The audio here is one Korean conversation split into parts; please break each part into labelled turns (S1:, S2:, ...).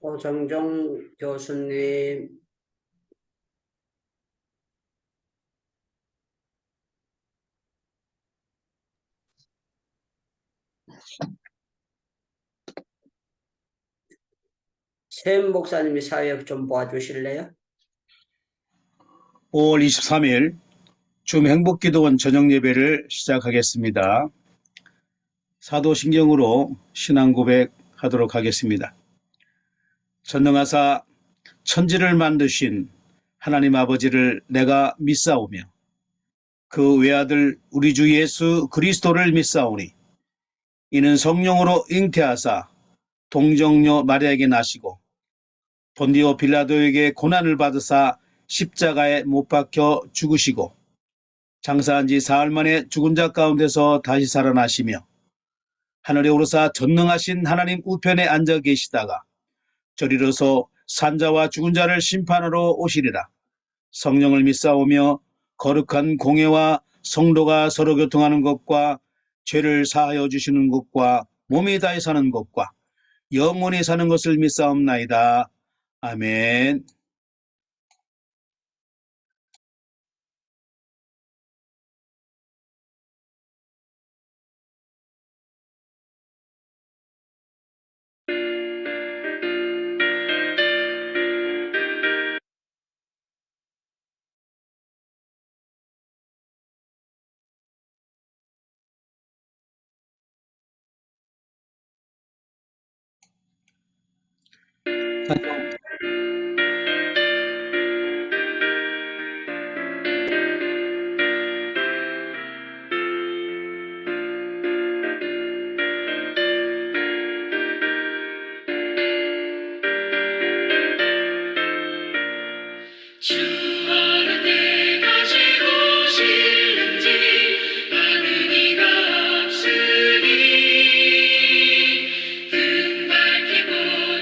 S1: 고정종 교수님, 샘 목사님이 사회 좀 도와주실래요?
S2: 5월 23일 줌 행복기도원 저녁예배를 시작하겠습니다. 사도신경으로 신앙 고백하도록 하겠습니다. 전능하사 천지를 만드신 하나님 아버지를 내가 믿사오며 그 외아들 우리 주 예수 그리스도를 믿사오니 이는 성령으로 잉태하사 동정녀 마리아에게 나시고 본디오 빌라도에게 고난을 받으사 십자가에 못 박혀 죽으시고 장사한 지 사흘 만에 죽은 자 가운데서 다시 살아나시며 하늘에 오르사 전능하신 하나님 우편에 앉아 계시다가 저리로서 산자와 죽은 자를 심판하러 오시리라. 성령을 믿사오며 거룩한 공예와 성도가 서로 교통하는 것과 죄를 사하여 주시는 것과 몸이 다해 사는 것과 영원히 사는 것을 믿사옵나이다. 아멘.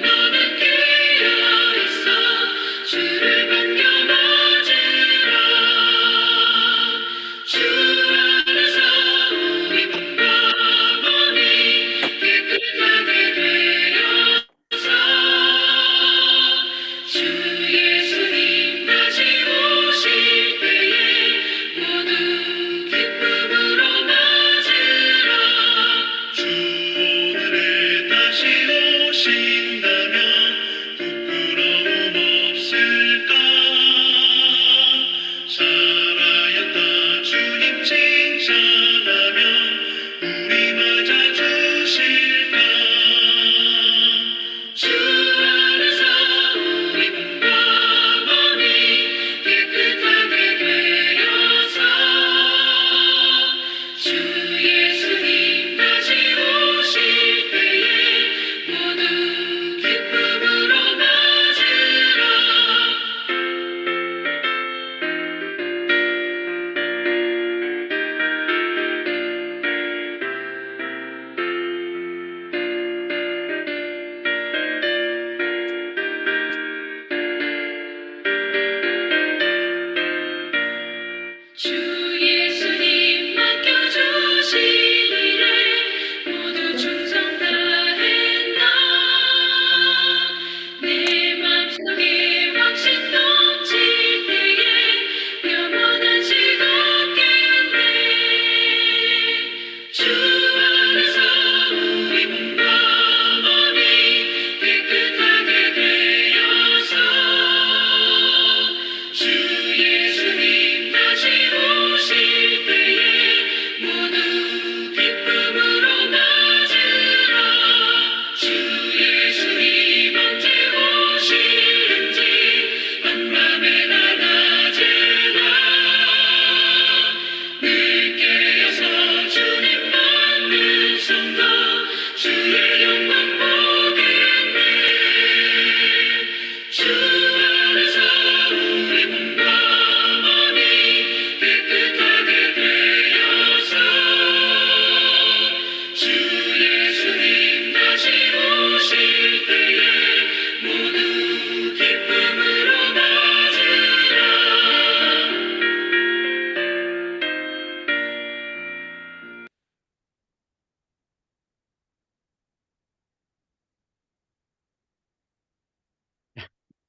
S3: 너는 깨어있어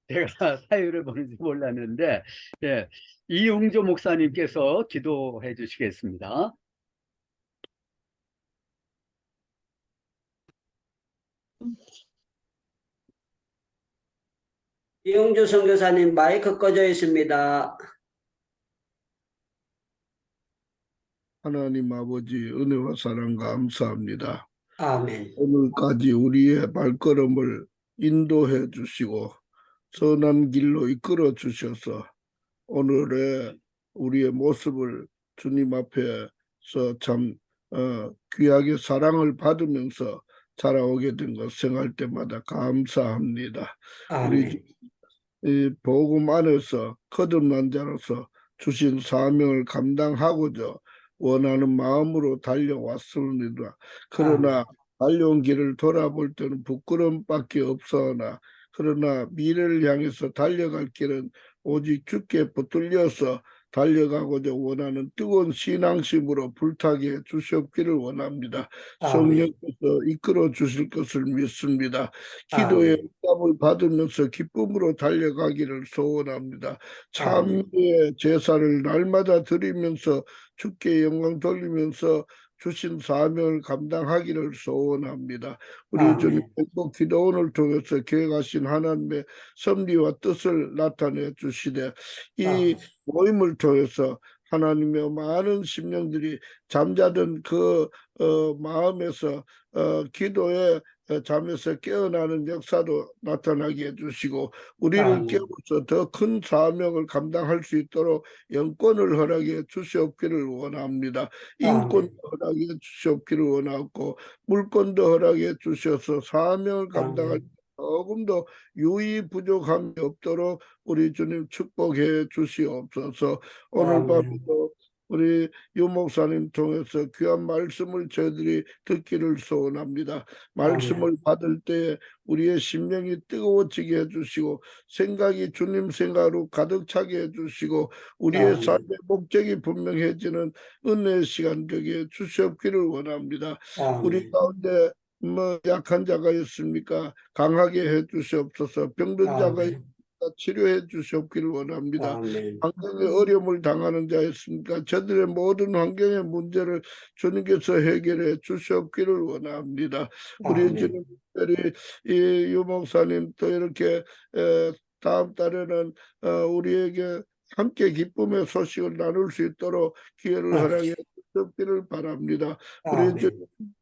S3: 제가 사유를 보는지 몰랐는데, 예, 이웅조 목사님께서 기도해 주시겠습니다.
S1: 이용주 선교사님 마이크 꺼져 있습니다.
S4: 하나님 아버지 은혜와 사랑 감사합니다.
S1: 아멘.
S4: 오늘까지 우리의 발걸음을 인도해 주시고 선한 길로 이끌어 주셔서 오늘의 우리의 모습을 주님 앞에서 참 귀하게 사랑을 받으면서 자라오게 된 것 생각할 때마다 감사합니다. 우리
S1: 아멘.
S4: 이 복음 안에서 거듭난 자로서 주신 사명을 감당하고자 원하는 마음으로 달려왔습니다. 그러나 달려온 길을 돌아볼 때는 부끄러움밖에 없으나 그러나 미래를 향해서 달려갈 길은 오직 주께 붙들려서 달려가고자 원하는 뜨거운 신앙심으로 불타게 해 주시옵기를 원합니다.
S1: 아멘.
S4: 성령께서 이끌어 주실 것을 믿습니다. 기도의 응답을 받으면서 기쁨으로 달려가기를 소원합니다. 참회의 제사를 날마다 드리면서 주께 영광 돌리면서 주신 사명을 감당하기를 소원합니다. 우리 주님 행복 기도원을 통해서 계획하신 하나님의 섭리와 뜻을 나타내 주시되 이 모임을 통해서 하나님의 많은 심령들이 잠자던 그 마음에서 기도에 잠에서 깨어나는 역사도 나타나게 해주시고 우리를 깨워서 더 큰 사명을 감당할 수 있도록 영권을 허락해 주시옵기를 원합니다. 인권도 허락해 주시옵기를 원하고 물권도 허락해 주셔서 사명을 감당할 조금 더 유의 부족함이 없도록 우리 주님 축복해 주시옵소서. 오늘 밤에도 우리 유 목사님 통해서 귀한 말씀을 저희들이 듣기를 소원합니다. 말씀을 받을 때 우리의 심령이 뜨거워지게 해주시고 생각이 주님 생각으로 가득 차게 해주시고 우리의 삶의 목적이 분명해지는 은혜의 시간 되게 주시옵기를 원합니다. 우리 가운데 약한 자가 있습니까? 강하게 해주시옵소서. 병든 자가 있습니까? 치료해 주시옵기를 원합니다. 환경에 어려움을 당하는 자 있습니까? 저들의 모든 환경의 문제를 주님께서 해결해 주시옵기를 원합니다. 우리 주님 특별히 이 유목사님 또 이렇게 다음 달에는 우리에게 함께 기쁨의 소식을 나눌 수 있도록 기회를 허락해 주시옵기를 바랍니다.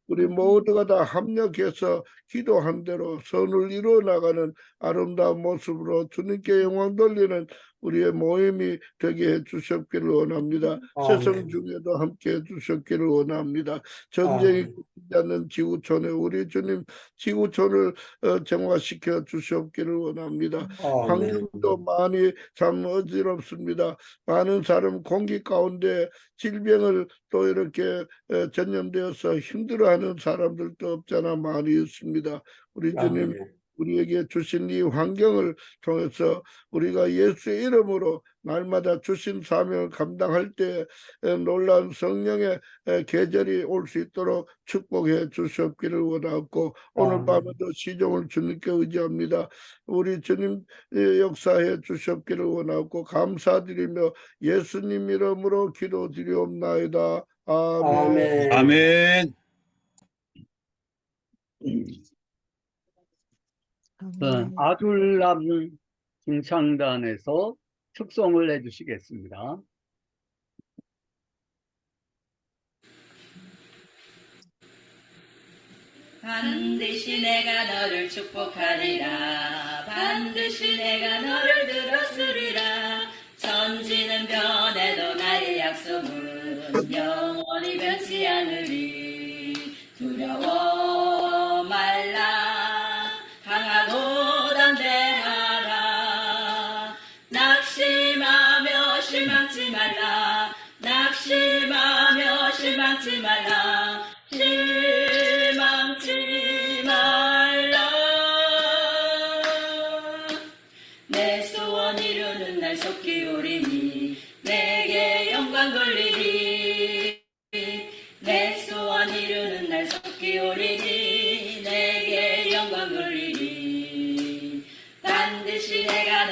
S4: 우리 모두가 다 합력해서 기도한 대로 선을 이루어 나가는 아름다운 모습으로 주님께 영광 돌리는 우리의 모임이 되게 해 주셨기를 원합니다. 세상 중에도 함께 해 주셨기를 원합니다. 전쟁이 끝나지 않는 지구촌에 우리 주님 지구촌을 정화시켜 주셨기를 원합니다. 환경도 많이 참 어지럽습니다. 많은 사람 공기 가운데 질병을 또 이렇게 전염되어서 힘들어하는 사람들도 없잖아 많이 있습니다. 우리 주님 우리에게 주신 이 환경을 통해서 우리가 예수의 이름으로 날마다 주신 사명을 감당할 때 놀라운 성령의 계절이 올 수 있도록 축복해 주시옵기를 원하고 오늘 밤에도 시종을 주님께 의지합니다. 우리 주님 역사해 주시옵기를 원하고 감사드리며 예수님 이름으로 기도드리옵나이다. 아멘.
S2: 아멘.
S3: 아둘람 중창단에서 축송을 해주시겠습니다.
S5: 반드시 내가 너를 축복하리라. 반드시 내가 너를 들어주리라. 천지는 변해도 나의 약속은 영원히 변치 않으리. 두려워 말라. 강하고 담대하라. 낙심하며 실망치 말라. 낙심하며 실망치 말라. 실망치 말라. 내 소원 이루는 날 속히 오리니 내게 영광 돌리리. 내 소원 이루는 날 속히 오리니 내게 영광 돌리리. 반드시 내가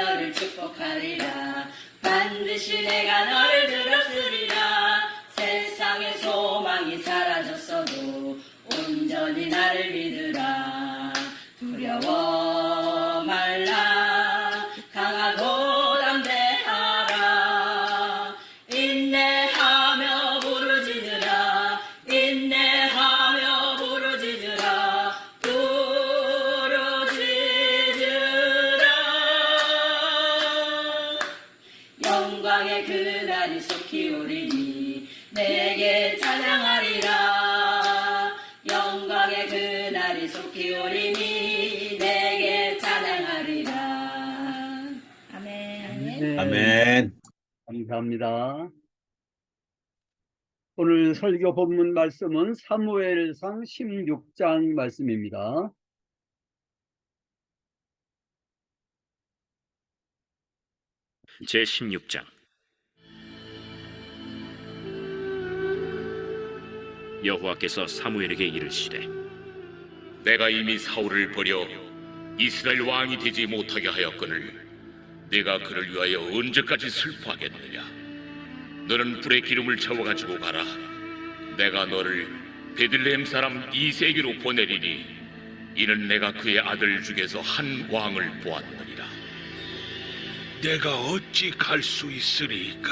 S5: 속히 오리니 내게 찬양하리라. 영광의 그날이 속히 오리니 내게 찬양하리라. 아멘.
S3: 네,
S2: 아멘.
S3: 감사합니다. 오늘 설교 본문 말씀은 사무엘상 16장 말씀입니다.
S6: 제16장. 여호와께서 사무엘에게 이르시되
S7: 내가 이미 사울을 버려 이스라엘 왕이 되지 못하게 하였거늘 내가 그를 위하여 언제까지 슬퍼하겠느냐. 너는 불에 기름을 채워가지고 가라. 내가 너를 베들레헴 사람 이새에게로 보내리니 이는 내가 그의 아들 중에서 한 왕을 보았느니라.
S8: 내가 어찌 갈 수 있으리이까?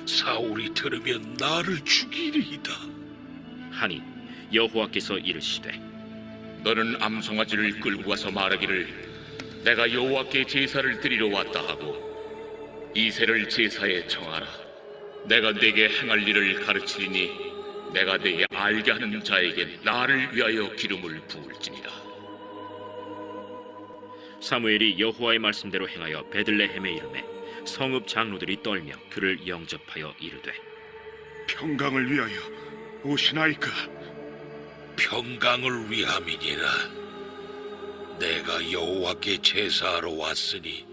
S8: 사울이 들으면 나를 죽이리이다.
S6: 하니 여호와께서 이르시되
S7: 너는 암송아지를 끌고 가서 말하기를 내가 여호와께 제사를 드리러 왔다 하고 이새를 제사에 청하라. 내가 네게 행할 일을 가르치리니 내가 네게 알게 하는 자에게 나를 위하여 기름을 부을지니라.
S6: 사무엘이 여호와의 말씀대로 행하여 베들레헴에 이르매 성읍 장로들이 떨며 그를 영접하여 이르되
S8: 평강을 위하여 오시나이까? 평강을 위함이니라. 내가 여호와께 제사하러 왔으니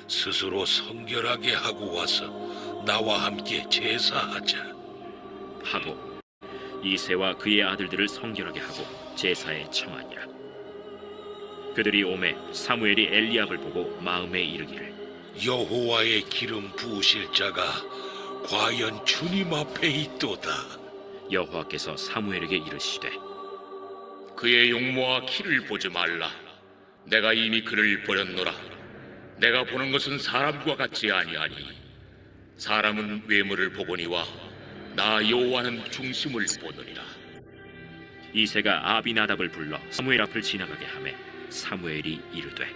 S8: 스스로 성결하게 하고 와서 나와 함께 제사하자
S6: 하고 이새와 그의 아들들을 성결하게 하고 제사에 청하니라. 그들이 오매 사무엘이 엘리압을 보고 마음에 이르기를
S8: 여호와의 기름 부으실 자가 과연 주님 앞에 있도다.
S6: 여호와께서 사무엘에게 이르시되
S7: 그의 용모와 키를 보지 말라. 내가 이미 그를 버렸노라. 내가 보는 것은 사람과 같지 아니하니 사람은 외모를 보거니와 나 여호와는 중심을 보느니라.
S6: 이새가 아비나답을 불러 사무엘 앞을 지나가게 하매 사무엘이 이르되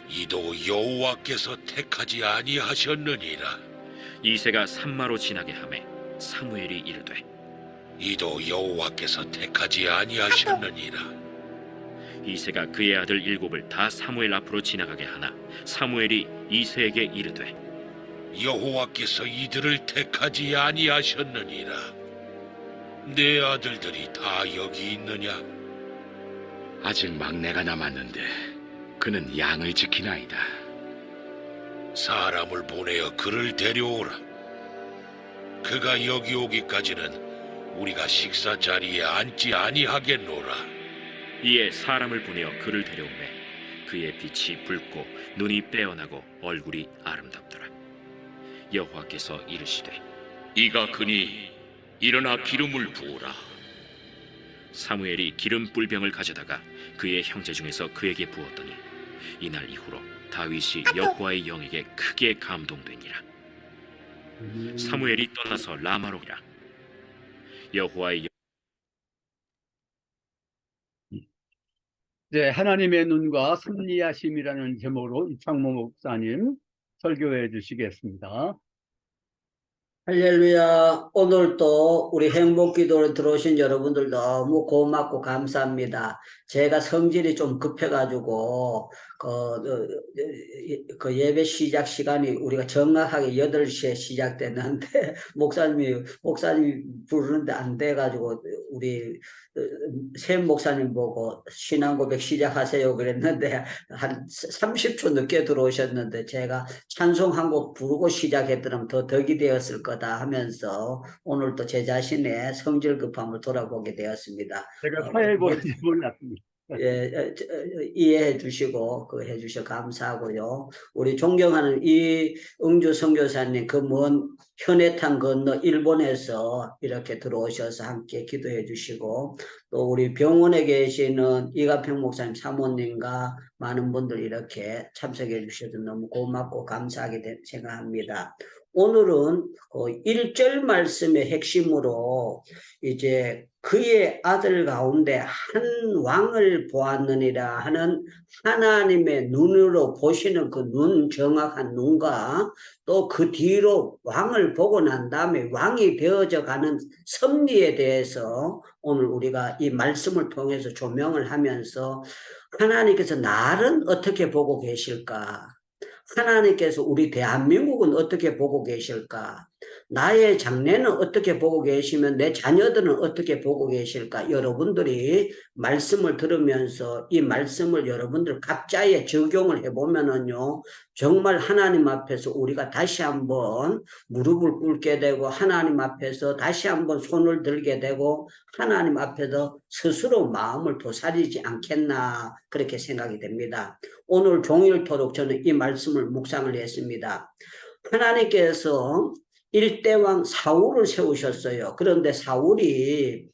S8: 이도 여호와께서 택하지 아니하셨느니라.
S6: 이새가 산마로 지나게 하매 사무엘이 이르되
S8: 이도 여호와께서 택하지 아니하셨느니라.
S6: 이새가 그의 아들 7을 다 사무엘 앞으로 지나가게 하나 사무엘이 이새에게 이르되
S8: 여호와께서 이들을 택하지 아니하셨느니라. 내 아들들이 다 여기 있느냐?
S9: 아직 막내가 남았는데 그는 양을 지키나이다.
S8: 사람을 보내어 그를 데려오라. 그가 여기 오기까지는 우리가 식사 자리에 앉지 아니하겠노라.
S6: 이에 사람을 보내어 그를 데려오매 그의 빛이 붉고 눈이 빼어나고 얼굴이 아름답더라. 여호와께서 이르시되
S7: 이가 그니 일어나 기름을 부으라.
S6: 사무엘이 기름 뿔병을 가져다가 그의 형제 중에서 그에게 부었더니 이날 이후로 다윗이 여호와의 영에게 크게 감동되니라. 사무엘이 떠나서 라마로 가니라. 여호와의
S3: 네, 하나님의 눈과 승리하심이라는 제목으로 이창모 목사님 설교해 주시겠습니다.
S1: 할렐루야. 오늘도 우리 행복기도를 들어오신 여러분들 너무 고맙고 감사합니다. 제가 성질이 좀 급해가지고 그 예배 시작 시간이 우리가 정확하게 8시에 시작됐는데 목사님 부르는데 안 돼가지고 우리 샘 목사님 보고 신앙고백 시작하세요 그랬는데 한 30초 늦게 들어오셨는데 제가 찬송 한 곡 부르고 시작했더라면 더 덕이 되었을 거다 하면서 오늘도 제 자신의 성질 급함을 돌아보게 되었습니다.
S3: 제가 사회 보는지 몰랐습니다.
S1: 예, 이해해 주시고 해 주셔 감사하고요. 우리 존경하는 이응주 선교사님 그 먼 현해탄 건너 일본에서 이렇게 들어오셔서 함께 기도해 주시고 또 우리 병원에 계시는 이가평 목사님 사모님과 많은 분들 이렇게 참석해 주셔서 너무 고맙고 감사하게 생각합니다. 오늘은 그 1절 말씀의 핵심으로 이제 그의 아들 가운데 한 왕을 보았느니라 하는 하나님의 눈으로 보시는 그 눈, 정확한 눈과 또 그 뒤로 왕을 보고 난 다음에 왕이 되어져 가는 섭리에 대해서 오늘 우리가 이 말씀을 통해서 조명을 하면서 하나님께서 나를 어떻게 보고 계실까? 하나님께서 우리 대한민국은 어떻게 보고 계실까? 나의 장래는 어떻게 보고 계시면 내 자녀들은 어떻게 보고 계실까? 여러분들이 말씀을 들으면서 이 말씀을 여러분들 각자의 적용을 해보면은요, 정말 하나님 앞에서 우리가 다시 한번 무릎을 꿇게 되고 하나님 앞에서 다시 한번 손을 들게 되고 하나님 앞에서 스스로 마음을 도사리지 않겠나 그렇게 생각이 됩니다. 오늘 종일토록 저는 이 말씀을 묵상을 했습니다. 하나님께서 일대왕 사울을 세우셨어요. 그런데 사울이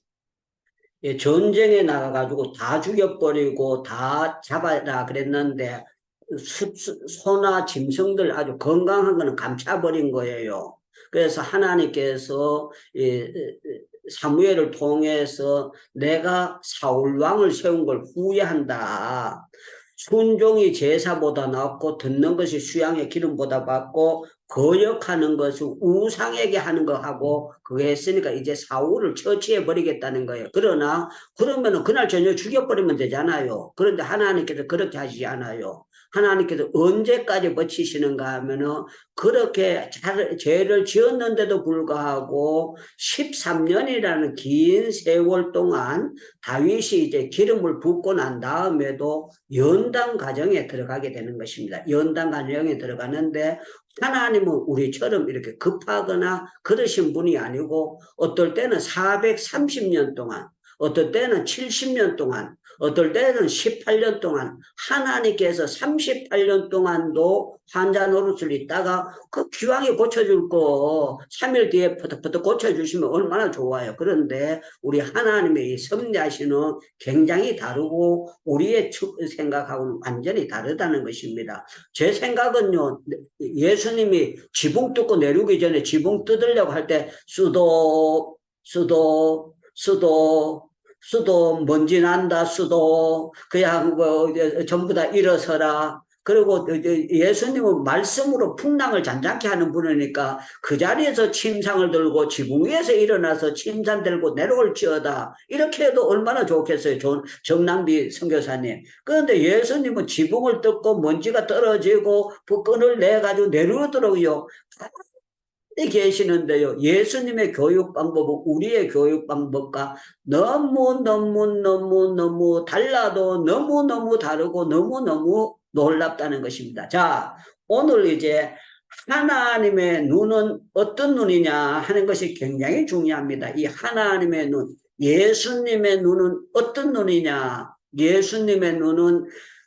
S1: 전쟁에 나가가지고 다 죽여버리고 다 잡아라 그랬는데 소나 짐승들 아주 건강한 거는 감춰버린 거예요. 그래서 하나님께서 사무엘을 통해서 내가 사울 왕을 세운 걸 후회한다. 순종이 제사보다 낫고 듣는 것이 수양의 기름보다 받고 거역하는 것을 우상에게 하는 거 하고 그거 했으니까 이제 사울을 처치해 버리겠다는 거예요. 그러나 그러면은 그날 저녁 죽여버리면 되잖아요. 그런데 하나님께서 그렇게 하시지 않아요. 하나님께서 언제까지 버티시는가 하면은 그렇게 죄를 지었는데도 불구하고 13년이라는 긴 세월 동안 다윗이 이제 기름을 붓고 난 다음에도 연단 과정에 들어가게 되는 것입니다. 연단 과정에 들어가는데 하나님은 우리처럼 이렇게 급하거나 그러신 분이 아니고 어떨 때는 430년 동안 어떨 때는 70년 동안 어떨 때는 18년 동안 하나님께서 38년 동안도 환자 노릇을 있다가 그 기왕에 고쳐줄 거 3일 뒤에 퍼덕퍼덕 고쳐주시면 얼마나 좋아요. 그런데 우리 하나님의 이 섭리하시는 굉장히 다르고 우리의 생각하고는 완전히 다르다는 것입니다. 제 생각은요, 예수님이 지붕 뜯고 내려오기 전에 지붕 뜯으려고 할 때 수도 먼지 난다 수도 그냥 전부 다 일어서라. 그리고 예수님은 말씀으로 풍랑을 잔잔케 하는 분이니까 그 자리에서 침상을 들고 지붕 위에서 일어나서 침상 들고 내려올지어다. 이렇게 해도 얼마나 좋겠어요. 정남비 선교사님. 그런데 예수님은 지붕을 뜯고 먼지가 떨어지고 끈을 내가지고 내려오더라고요. 계시는데요. 예수님의 교육 방법은 우리의 교육 방법과 너무 달라도 너무너무 다르고 너무너무 놀랍다는 것입니다. 자, 오늘 이제 하나님의 눈은 어떤 눈이냐 하는 것이 굉장히 중요합니다. 이 하나님의 눈, 예수님의 눈은 어떤 눈이냐? 예수님의 눈은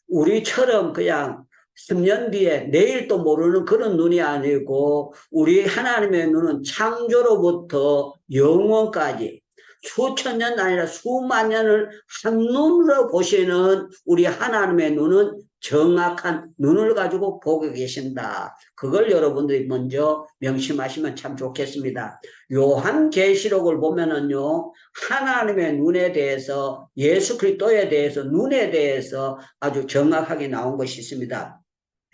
S1: 우리처럼 그냥 10년 뒤에 내일도 모르는 그런 눈이 아니고 우리 하나님의 눈은 창조로부터 영원까지 수천 년 아니라 수만 년을 한눈으로 보시는 우리 하나님의 눈은 정확한 눈을 가지고 보고 계신다. 그걸 여러분들이 먼저 명심하시면 참 좋겠습니다. 요한계시록을 보면은요, 하나님의 눈에 대해서 예수 그리스도에 대해서 눈에 대해서 아주 정확하게 나온 것이 있습니다.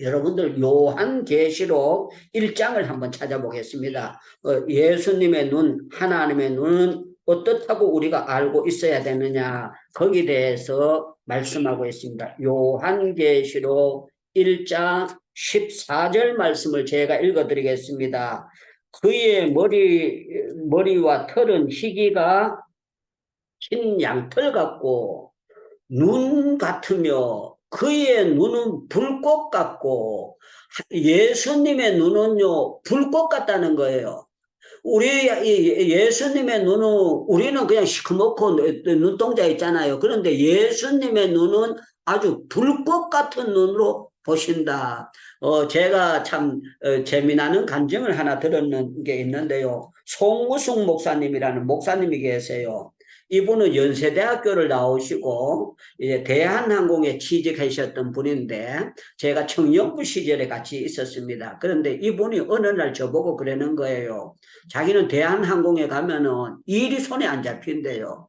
S1: 여러분들 요한계시록 1장을 한번 찾아보겠습니다. 예수님의 눈, 하나님의 눈은 어떻다고 우리가 알고 있어야 되느냐 거기에 대해서 말씀하고 있습니다. 요한계시록 1장 14절 말씀을 제가 읽어드리겠습니다. 그의 머리와 털은 희기가 흰 양털 같고 눈 같으며 그의 눈은 불꽃 같고 예수님의 눈은요 불꽃 같다는 거예요. 우리 예수님의 눈은 우리는 그냥 시커멓고 눈동자 있잖아요. 그런데 예수님의 눈은 아주 불꽃 같은 눈으로 보신다. 제가 참 재미나는 간증을 하나 들었는 게 있는데요. 송무숙 목사님이라는 목사님이 계세요. 이분은 연세대학교를 나오시고 이제 대한항공에 취직하셨던 분인데 제가 청년부 시절에 같이 있었습니다. 그런데 이분이 어느 날 저보고 그러는 거예요. 자기는 대한항공에 가면은 일이 손에 안 잡힌대요.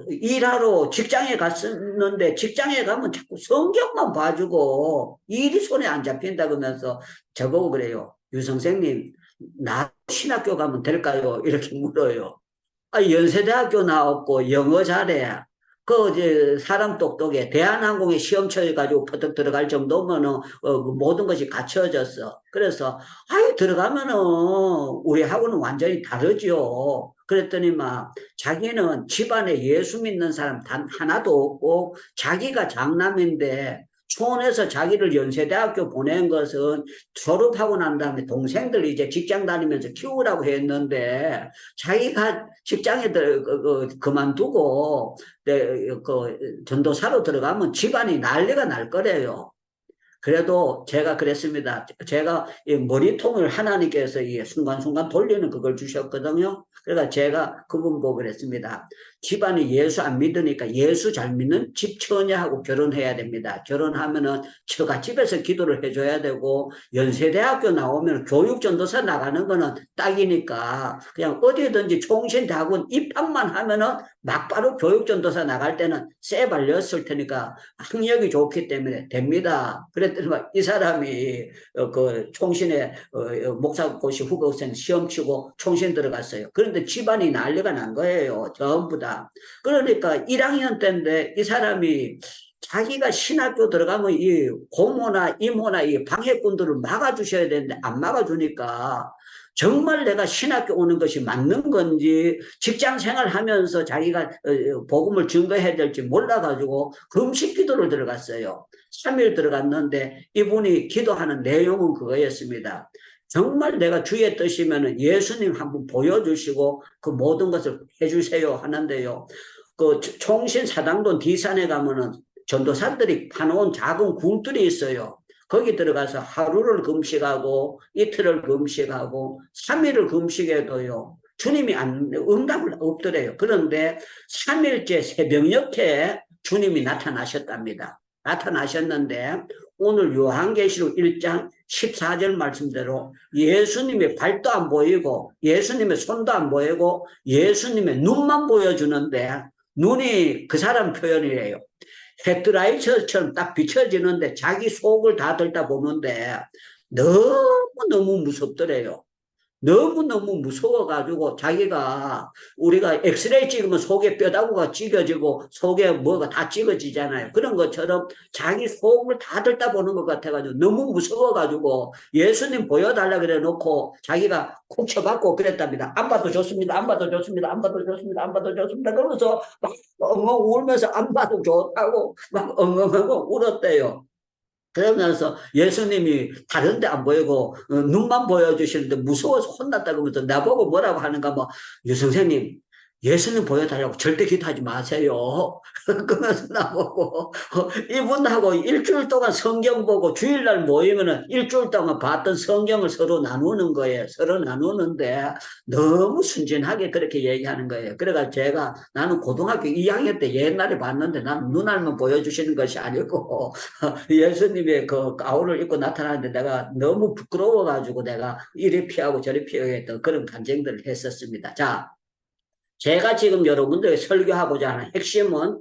S1: 일하러 직장에 갔었는데 직장에 가면 자꾸 성경만 봐주고 일이 손에 안 잡힌다 그러면서 저보고 그래요. 유 선생님, 나 신학교 가면 될까요? 이렇게 물어요. 연세대학교 나왔고 영어 잘해. 이제 사람 똑똑해. 대한항공에 시험 쳐가지고 퍼뜩 들어갈 정도면은 모든 것이 갖춰졌어. 그래서 들어가면은 우리하고는 완전히 다르죠. 그랬더니 막 자기는 집안에 예수 믿는 사람 단 하나도 없고 자기가 장남인데 초원에서 자기를 연세대학교 보낸 것은 졸업하고 난 다음에 동생들 이제 직장 다니면서 키우라고 했는데 자기가 직장에 그만두고 전도사로 들어가면 집안이 난리가 날 거래요. 그래도 제가 그랬습니다. 제가 이 머리통을 하나님께서 이 순간순간 돌리는 그걸 주셨거든요. 그러니까 제가 그분 보고 그랬습니다. 집안이 예수 안 믿으니까 예수 잘 믿는 집 처녀하고 결혼해야 됩니다. 결혼하면은 처갓집에서 기도를 해줘야 되고 연세대학교 나오면 교육전도사 나가는 거는 딱이니까 그냥 어디든지 총신대학원 입학만 하면은 막바로 교육전도사 나갈 때는 쎄 발렸을 테니까 학력이 좋기 때문에 됩니다. 그랬더니 막 이 사람이 그 총신에 목사고시 후보생 시험 치고 총신 들어갔어요. 그런데 집안이 난리가 난 거예요. 전부 다. 그러니까 1학년 때인데 이 사람이 자기가 신학교 들어가면 이 고모나 이모나 이 방해꾼들을 막아주셔야 되는데 안 막아주니까 정말 내가 신학교 오는 것이 맞는 건지 직장 생활하면서 자기가 복음을 증거해야 될지 몰라가지고 금식 기도를 들어갔어요. 3일 들어갔는데 이분이 기도하는 내용은 그거였습니다. 정말 내가 주의 뜻이면 예수님 한번 보여주시고 그 모든 것을 해주세요 하는데요. 그 총신 사당동 뒷산에 가면은 전도사들이 파놓은 작은 굴들이 있어요. 거기 들어가서 하루를 금식하고 이틀을 금식하고 3일을 금식해도요. 주님이 응답을 없더래요. 그런데 3일째 새벽녘에 주님이 나타나셨답니다. 나타나셨는데 오늘 요한계시록 1장 14절 말씀대로 예수님의 발도 안 보이고 예수님의 손도 안 보이고 예수님의 눈만 보여주는데 눈이 그 사람 표현이래요. 헤드라이트처럼 딱 비춰지는데 자기 속을 다 들다 보는데 너무너무 무섭더래요. 너무너무 무서워가지고 자기가 우리가 엑스레이 찍으면 속에 뼈다구가 찍어지고 속에 뭐가 다 찍어지잖아요. 그런 것처럼 자기 속을 다 들다 보는 것 같아가지고 너무 무서워가지고 예수님 보여달라 그래 놓고 자기가 콕 쳐받고 그랬답니다. 안 봐도 좋습니다. 안 봐도 좋습니다. 안 봐도 좋습니다. 안 봐도 좋습니다. 그러면서 막 엉엉 울면서 안 봐도 좋다고 막 엉엉엉 울었대요. 그러면서 예수님이 다른 데 안 보이고 눈만 보여주시는데 무서워서 혼났다 그러면서 나보고 뭐라고 하는가 뭐 유 선생님 예수님 보여달라고 절대 기도하지 마세요. 그러면서 나보고 이분하고 일주일 동안 성경 보고 주일날 모이면은 일주일 동안 봤던 성경을 서로 나누는 거예요. 서로 나누는데 너무 순진하게 그렇게 얘기하는 거예요. 그래가 나는 고등학교 2학년 때 옛날에 봤는데 나는 눈알만 보여주시는 것이 아니고 예수님의 그 가운을 입고 나타나는데 내가 너무 부끄러워가지고 내가 이리 피하고 저리 피하고 했던 그런 간증들을 했었습니다. 자. 제가 지금 여러분들에게 설교하고자 하는 핵심은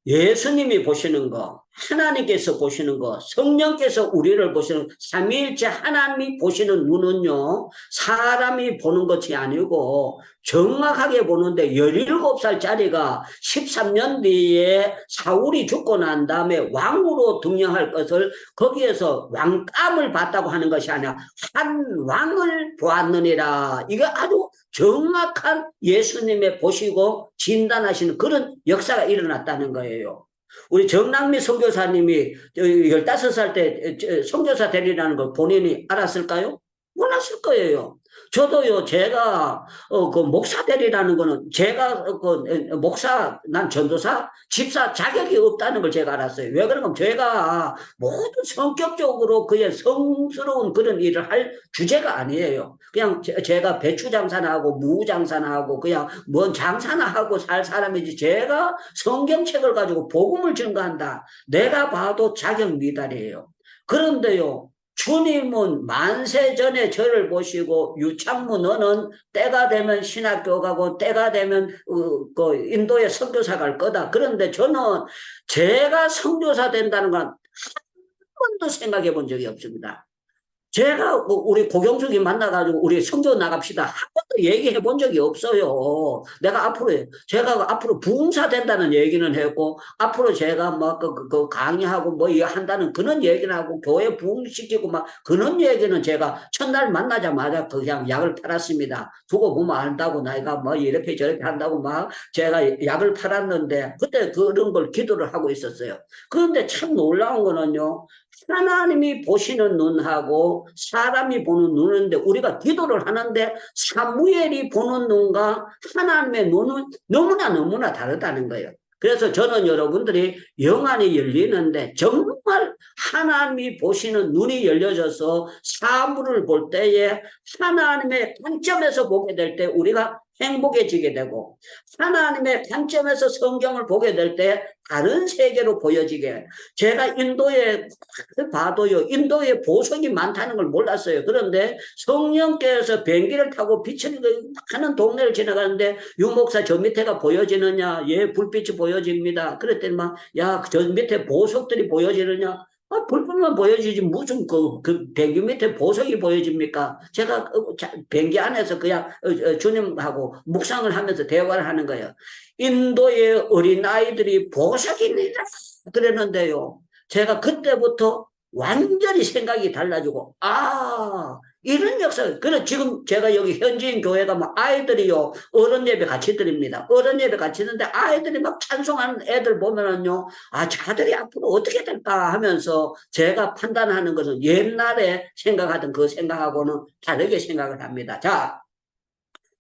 S1: 예수님이 보시는 거, 하나님께서 보시는 거, 성령께서 우리를 보시는 삼위일체 하나님이 보시는 눈은요, 사람이 보는 것이 아니고 정확하게 보는데 17살짜리가 13년 뒤에 사울이 죽고 난 다음에 왕으로 등령할 것을 거기에서 왕감을 받다고 하는 것이 아니라 한 왕을 보았느니라. 이거 아주 정확한 예수님의 보시고 진단하시는 그런 역사가 일어났다는 거예요. 우리 정남미 선교사님이 15살 때 선교사 되리라는 걸 본인이 알았을까요? 몰랐을 거예요. 저도요, 제가, 그 목사 되리라는 거는 제가, 목사, 난 전도사, 집사 자격이 없다는 걸 제가 알았어요. 왜 그러냐면 제가 모든 성격적으로 그의 성스러운 그런 일을 할 주제가 아니에요. 그냥 제가 배추 장사나 하고 무 장사나 하고 그냥 뭔 장사나 하고 살 사람이지 제가 성경책을 가지고 복음을 증거한다. 내가 봐도 자격 미달이에요. 그런데요, 주님은 만세 전에 저를 보시고 유창무 너는 때가 되면 신학교 가고 때가 되면 그 인도에 선교사 갈 거다. 그런데 저는 제가 선교사 된다는 건 한 번도 생각해 본 적이 없습니다. 제가 우리 고경숙이 만나가지고 우리 성교 나갑시다. 한 번도 얘기해 본 적이 없어요. 제가 앞으로 부흥사 된다는 얘기는 했고, 앞으로 제가 막 그 강의하고 뭐 이거 한다는 그런 얘기는 하고, 교회 부흥시키고 막 그런 얘기는 제가 첫날 만나자마자 그냥 약을 팔았습니다. 두고 보면 안다고 나이가 뭐 이렇게 저렇게 한다고 막 제가 약을 팔았는데, 그때 그런 걸 기도를 하고 있었어요. 그런데 참 놀라운 거는요, 하나님이 보시는 눈하고 사람이 보는 눈인데 우리가 기도를 하는데 사무엘이 보는 눈과 하나님의 눈은 너무나 다르다는 거예요. 그래서 저는 여러분들이 영안이 열리는데 정말 하나님이 보시는 눈이 열려져서 사물을 볼 때에 하나님의 관점에서 보게 될 때 우리가 행복해지게 되고 하나님의 관점에서 성경을 보게 될 때 다른 세계로 보여지게. 제가 인도에 봐도요, 인도에 보석이 많다는 걸 몰랐어요. 그런데 성령께서 비행기를 타고 비치는 하는 동네를 지나가는데 유목사 저 밑에가 보여지느냐? 예, 불빛이 보여집니다. 그랬더니 막 야, 저 밑에 보석들이 보여지느냐? 불빛만 보여지지 무슨 그 비행기 밑에 보석이 보여집니까? 제가 비행기 안에서 그냥 주님하고 묵상을 하면서 대화를 하는 거예요. 인도의 어린아이들이 보석입니다. 그랬는데요. 제가 그때부터 완전히 생각이 달라지고, 이런 역사. 그래, 지금 제가 여기 현지인 교회 가면 아이들이요, 어른 예배 같이 드립니다. 어른 예배 같이 드는데 아이들이 막 찬송하는 애들 보면은요, 자들이 앞으로 어떻게 될까 하면서 제가 판단하는 것은 옛날에 생각하던 그 생각하고는 다르게 생각을 합니다. 자,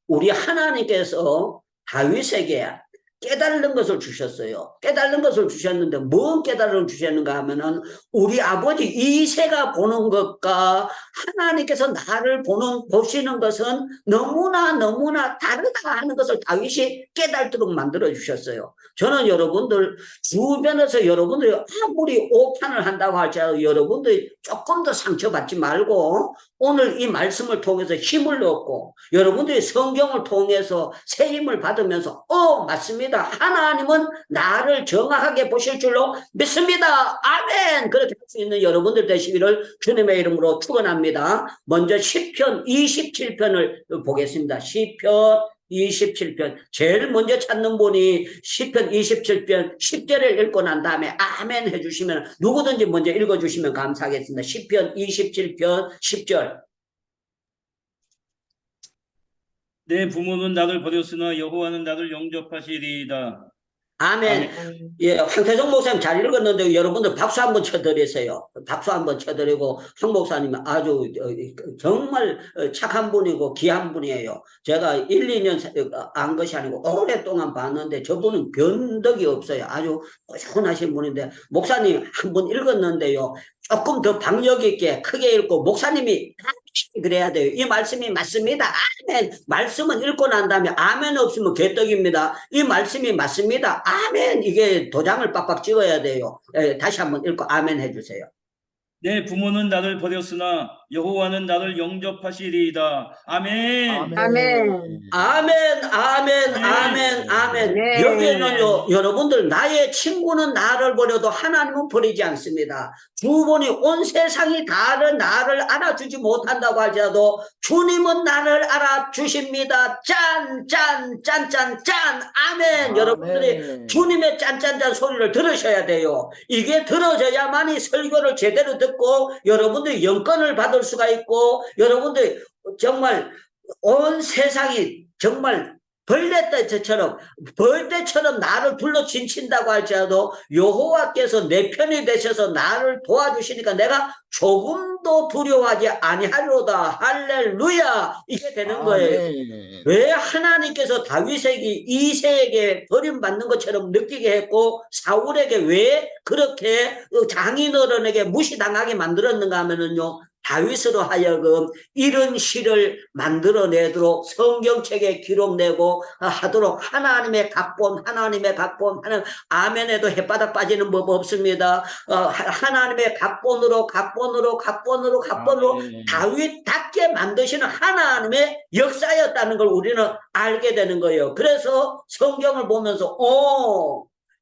S1: 우리 하나님께서 다윗에게 깨달는 것을 주셨어요. 깨달는 것을 주셨는데 뭔 깨달음을 주셨는가 하면은 우리 아버지 이새가 보는 것과 하나님께서 나를 보시는 것은 너무나 다르다 하는 것을 다윗이 깨달도록 만들어 주셨어요. 저는 여러분들 주변에서 여러분들이 아무리 오판을 한다고 할지라도 여러분들이 조금 더 상처받지 말고 오늘 이 말씀을 통해서 힘을 얻고 여러분들이 성경을 통해서 새 힘을 받으면서 맞습니다. 하나님은 나를 정확하게 보실 줄로 믿습니다. 아멘. 그렇게 할 수 있는 여러분들 되시기를 주님의 이름으로 축원합니다. 먼저 시편 27편을 보겠습니다. 시편 27편 제일 먼저 찾는 분이 시편 27편 10절을 읽고 난 다음에 아멘 해주시면 누구든지 먼저 읽어주시면 감사하겠습니다. 시편 27편 10절.
S10: 내 부모는 나를 버렸으나 여호와는 나를 영접하시리이다.
S1: 아멘. 예, 황태종 목사님 잘 읽었는데 여러분들 박수 한번 쳐드리세요. 박수 한번 쳐드리고 황 목사님은 아주 정말 착한 분이고 귀한 분이에요. 제가 1, 2년 안 것이 아니고 오랫동안 봤는데 저분은 변덕이 없어요. 아주 꾸준하신 분인데 목사님 한번 읽었는데요. 조금 더 박력 있게 크게 읽고 목사님이 그래야 돼요. 이 말씀이 맞습니다. 아멘. 말씀은 읽고 난 다음에 아멘 없으면 개떡입니다. 이 말씀이 맞습니다. 아멘. 이게 도장을 빡빡 찍어야 돼요. 다시 한번 읽고 아멘 해주세요.
S10: 내 부모는 나를 버렸으나 여호와는 나를 영접하시리이다. 아멘.
S1: 아멘. 네. 여기에는요, 여러분들 나의 친구는 나를 버려도 하나님은 버리지 않습니다. 주분이 온 세상이 나를 알아주지 못한다고 할지라도 주님은 나를 알아주십니다. 짠. 아멘. 여러분들이 주님의 짠 소리를 들으셔야 돼요. 이게 들어져야만이 설교를 제대로 듣고 여러분들이 영권을 받을 수가 있고 여러분들이 정말 온 세상이 정말 벌떼처럼 나를 불러 진친다고 할지라도 여호와께서 내 편이 되셔서 나를 도와주시니까 내가 조금도 두려워하지 아니하리로다. 할렐루야. 이게 되는 거예요.
S4: 아멘.
S1: 왜 하나님께서 다윗에게 이새에게 버림받는 것처럼 느끼게 했고 사울에게 왜 그렇게 장인어른에게 무시당하게 만들었는가 하면은요, 다윗으로 하여금 이런 시를 만들어내도록 성경책에 기록내고 하도록 하나님의 각본 하는 아멘에도 햇바닥 빠지는 법 없습니다. 하나님의 각본으로
S4: 아멘.
S1: 다윗답게 만드시는 하나님의 역사였다는 걸 우리는 알게 되는 거예요. 그래서 성경을 보면서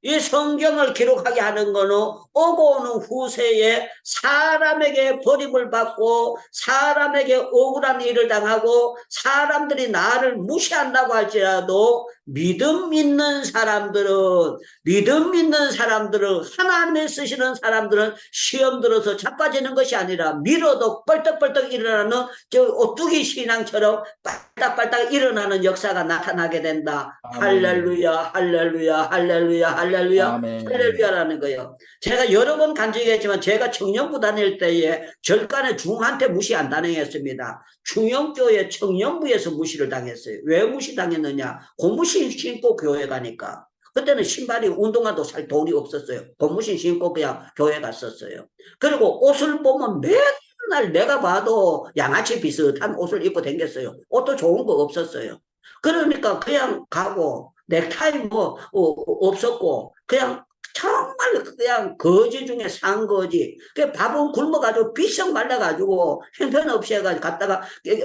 S1: 이 성경을 기록하게 하는 거는 오고 오는 후세에 사람에게 버림을 받고 사람에게 억울한 일을 당하고 사람들이 나를 무시한다고 할지라도 믿음 있는 사람들은 하나님의 쓰시는 사람들은 시험 들어서 자빠지는 것이 아니라 밀어도 뻘떡뻘떡 일어나는 저 오뚜기 신앙처럼 빨딱빨딱 일어나는 역사가 나타나게 된다.
S4: 아멘.
S1: 할렐루야.
S4: 아멘.
S1: 할렐루야라는 거예요. 제가 여러 번 간증했지만 제가 청년부 다닐 때에 절간에 중한테 무시 안 당했습니다. 중영교회 청년부에서 무시를 당했어요. 왜 무시당했느냐? 고무신 신고 교회 가니까. 그때는 신발이 운동화도 살 돈이 없었어요. 고무신 신고 그냥 교회 갔었어요. 그리고 옷을 보면 맨날 내가 봐도 양아치 비슷한 옷을 입고 다녔어요. 옷도 좋은 거 없었어요. 그러니까 그냥 가고 넥타이 없었고 그냥 정말 그냥 거지 중에 산 거지. 그 밥은 굶어가지고 비썩 말라가지고 형편없이 해가지고 갔다가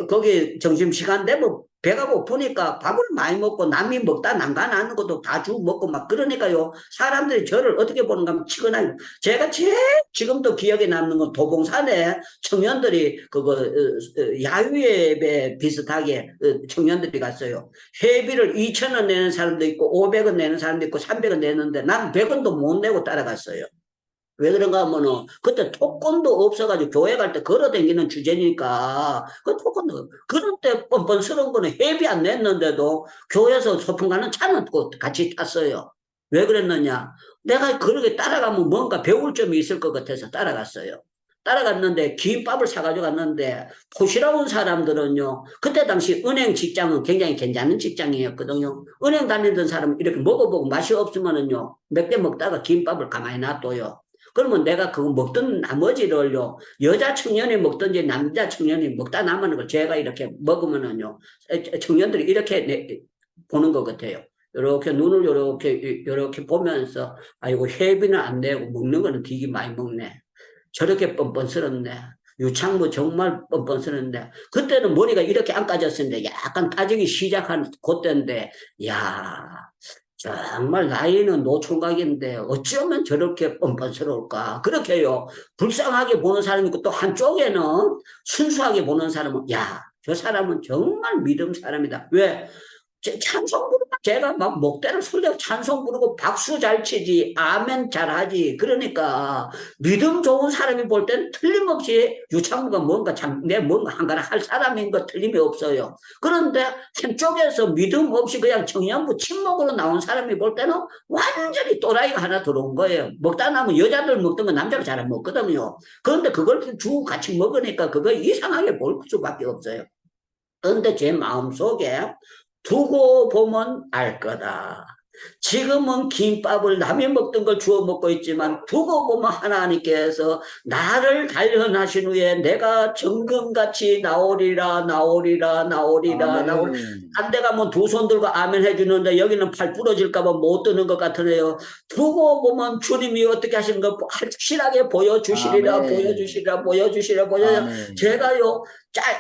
S1: 거기 점심시간 되면 배가 고프니까 밥을 많이 먹고 남이 먹다 난간하는 것도 다 주고 먹고 막 그러니까요. 사람들이 저를 어떻게 보는가 하면 치근하요. 제가 제일 지금도 기억에 남는 건 도봉산에 청년들이 야유회에 비슷하게 청년들이 갔어요. 회비를 2,000원 내는 사람도 있고 500원 내는 사람도 있고 300원 내는데 난 100원도 못 내고 따라갔어요. 왜 그런가 하면은 그때 토건도 없어가지고 교회 갈 때 걸어다니는 주제니까 그 토건도 그런 때 뻔뻔스러운 거는 회비 안 냈는데도 교회에서 소풍 가는 차는 같이 탔어요. 왜 그랬느냐? 내가 그렇게 따라가면 뭔가 배울 점이 있을 것 같아서 따라갔어요. 따라갔는데 김밥을 사가지고 갔는데 포시라운 사람들은요, 그때 당시 은행 직장은 굉장히 괜찮은 직장이었거든요. 은행 다니던 사람은 이렇게 먹어보고 맛이 없으면은요, 몇 개 먹다가 김밥을 가만히 놔둬요. 그러면 내가 그거 먹던 나머지를요, 여자 청년이 먹든지 남자 청년이 먹다 남은 걸 제가 이렇게 먹으면은요, 청년들이 이렇게 보는 것 같아요. 이렇게 눈을 이렇게 보면서, 아이고, 회비는 안 내고 먹는 거는 되게 많이 먹네. 저렇게 뻔뻔스럽네. 유창무 정말 뻔뻔스럽네. 그때는 머리가 이렇게 안 까졌었는데 약간 까지기 시작한 그때인데, 야, 정말 나이는 노총각인데 어쩌면 저렇게 뻔뻔스러울까. 그렇게요. 불쌍하게 보는 사람이 있고 또 한쪽에는 순수하게 보는 사람은, 야, 저 사람은 정말 믿음 사람이다. 왜? 찬송 부르고 제가 막 목대를 설레고 찬송 부르고 박수 잘 치지, 아멘 잘하지. 그러니까 믿음 좋은 사람이 볼 때는 틀림없이 유창무가 뭔가 뭔가 한가라 할 사람인 거 틀림이 없어요. 그런데 한쪽에서 믿음 없이 그냥 청년부 침묵으로 나온 사람이 볼 때는 완전히 또라이가 하나 들어온 거예요. 먹다 나면 여자들 먹던 거 남자가 잘 안 먹거든요. 그런데 그걸 주고 같이 먹으니까 그거 이상하게 볼 수밖에 없어요. 그런데 제 마음속에 두고 보면 알 거다. 지금은 김밥을 남이 먹던 걸 주워 먹고 있지만 두고 보면 하나님께서 나를 단련하신 후에 내가 정금같이 나오리라. 딴 데 가면 두 손 들고 아멘 해주는데 여기는 팔 부러질까 봐 못 드는 것 같으네요. 두고 보면 주님이 어떻게 하시는 거 확실하게 보여주시리라. 제가요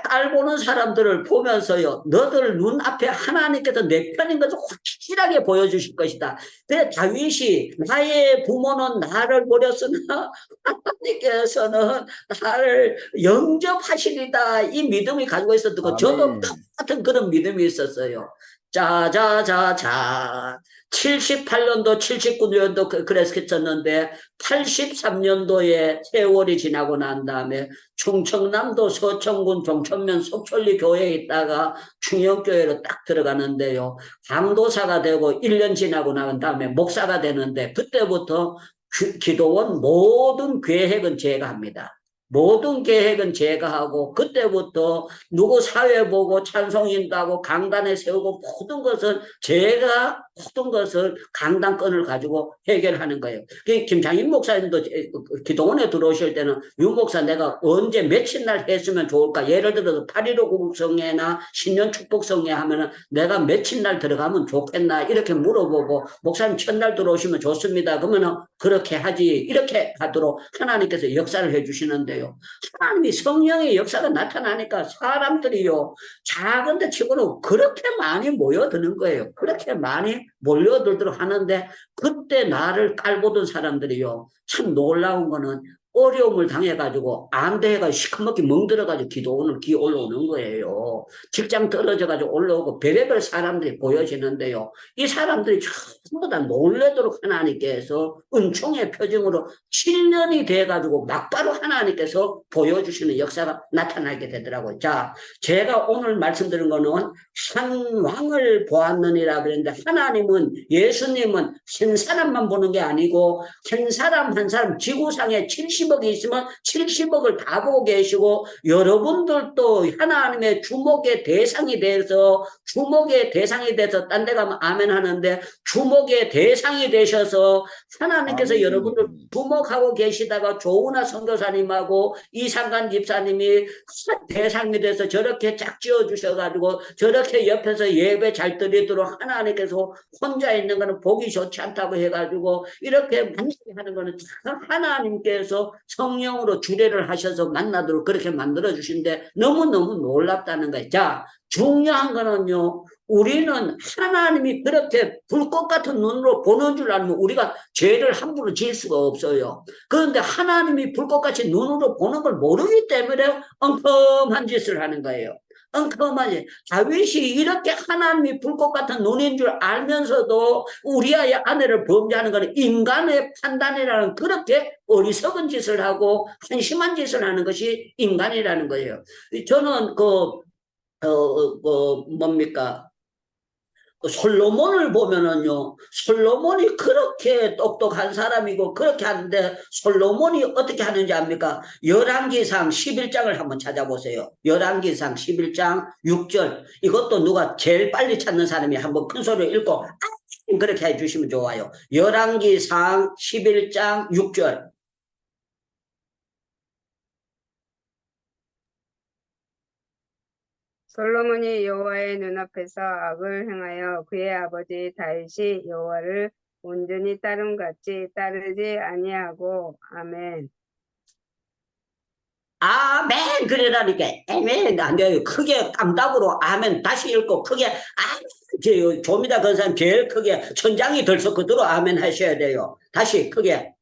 S1: 깔 보는 사람들을 보면서요, 너들 눈앞에 하나님께서 내 편인 것을 확실하게 보여주실 것이다. 그래, 다윗이 나의 부모는 나를 버렸으나 하나님께서는 나를 영접하시리다, 이 믿음이 가지고 있었던 거. 저도 똑같은 그런 믿음이 있었어요. 자자자자 78년도, 79년도 그랬었는데 83년도에 세월이 지나고 난 다음에 충청남도 서천군 종천면 석촌리 교회에 있다가 충영교회로 딱 들어가는데요. 강도사가 되고 1년 지나고 난 다음에 목사가 되는데 그때부터 기도원 모든 계획은 제가 합니다. 모든 계획은 제가 하고 그때부터 누구 사회 보고 찬송인도하고 강단에 세우고 모든 것은 제가 모든 것을 강단권을 가지고 해결하는 거예요. 김창인 목사님도 기도원에 들어오실 때는 유 목사 내가 언제 며칠 날 했으면 좋을까? 예를 들어서 8.15 구국성회나 신년 축복성회 하면은 내가 며칠 날 들어가면 좋겠나? 이렇게 물어보고 목사님 첫날 들어오시면 좋습니다. 그러면은 그렇게 하지 이렇게 하도록 하나님께서 역사를 해주시는데요. 하나님이 성령의 역사가 나타나니까 사람들이요 작은데 치고는 그렇게 많이 모여드는 거예요. 그렇게 많이 몰려들도록 하는데 그때 나를 깔보던 사람들이요 참 놀라운 거는 어려움을 당해가지고 안 돼가지고 시커멓게 멍들어가지고 기도원을 올라오는 거예요. 직장 떨어져가지고 올라오고 별의별 사람들이 보여지는데요. 이 사람들이 전부 다 놀래도록 하나님께서 은총의 표징으로 7년이 돼가지고 막바로 하나님께서 보여주시는 역사가 나타나게 되더라고요. 자, 제가 오늘 말씀드린 거는 한 왕을 보았느니라 그랬는데 하나님은 예수님은 한 사람만 보는 게 아니고 한 사람 한 사람 지구상에 70억이 있으면 70억을 다 보고 계시고 여러분들도 하나님의 주목의 대상이 돼서 딴 데 가면 아멘 하는데 주목의 대상이 되셔서 하나님께서
S4: 아멘.
S1: 여러분들 주목하고 계시다가 조은하 선교사님하고 이상관 집사님이 대상이 돼서 저렇게 짝지어 주셔가지고 저렇게 옆에서 예배 잘 드리도록 하나님께서 혼자 있는 거는 보기 좋지 않다고 해가지고 이렇게 만나게 하는 거는 하나님께서 성령으로 주례를 하셔서 만나도록 그렇게 만들어 주신데 너무너무 놀랍다는 거예요. 자, 중요한 거는요. 우리는 하나님이 그렇게 불꽃 같은 눈으로 보는 줄 알면 우리가 죄를 함부로 지을 수가 없어요. 그런데 하나님이 불꽃같이 눈으로 보는 걸 모르기 때문에 엉큼한 짓을 하는 거예요. 엉큼하지. 다윗이 이렇게 하나님이 불꽃 같은 눈인 줄 알면서도 우리아의 아내를 범죄하는 것은 인간의 판단이라는 그렇게 어리석은 짓을 하고 한심한 짓을 하는 것이 인간이라는 거예요. 저는 솔로몬을 보면은요, 솔로몬이 그렇게 똑똑한 사람이고 그렇게 하는데 솔로몬이 어떻게 하는지 압니까? 열왕기상 11장을 한번 찾아보세요. 열왕기상 11장 6절. 이것도 누가 제일 빨리 찾는 사람이 한번 큰 소리로 읽고 그렇게 해주시면 좋아요. 열왕기상 11장 6절.
S11: 솔로몬이 여호와의 눈앞에서 악을 행하여 그의 아버지 다윗이 여호와를 온전히 따름같이 따르지 아니하고 아멘.
S1: 아멘 그러라니까 아멘 안 돼요. 크게 깜답으로 아멘 다시 읽고 크게 아멘 조미다 그 사람 제일 크게 천장이 들썩 그대로 아멘 하셔야 돼요. 다시 크게.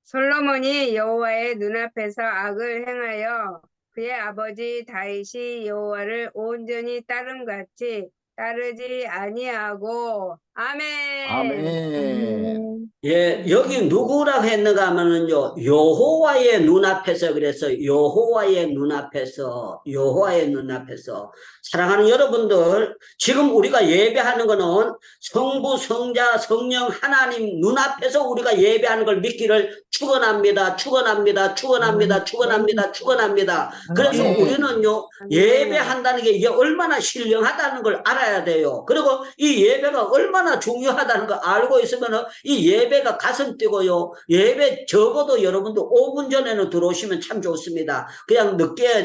S11: 솔로몬이 여호와의 눈앞에서 악을 행하여 그의 아버지 다윗이 여호와를 온전히 따름같이 따르지 아니하고 아멘.
S4: 아멘.
S1: 예, 여기 누구라고 했는가 하면은요, 여호와의 눈앞에서 그래서 여호와의 눈앞에서 사랑하는 여러분들, 지금 우리가 예배하는 거는 성부, 성자, 성령, 하나님 눈앞에서 우리가 예배하는 걸 믿기를 축원합니다. 그래서
S4: 아멘.
S1: 우리는요, 예배한다는 게 이게 얼마나 신령하다는 걸 알아야 돼요. 그리고 이 예배가 얼마나 중요하다는 걸 알고 있으면 이 예배가 가슴 뛰고요. 예배 적어도 여러분들 5분 전에는 들어오시면 참 좋습니다. 그냥 늦게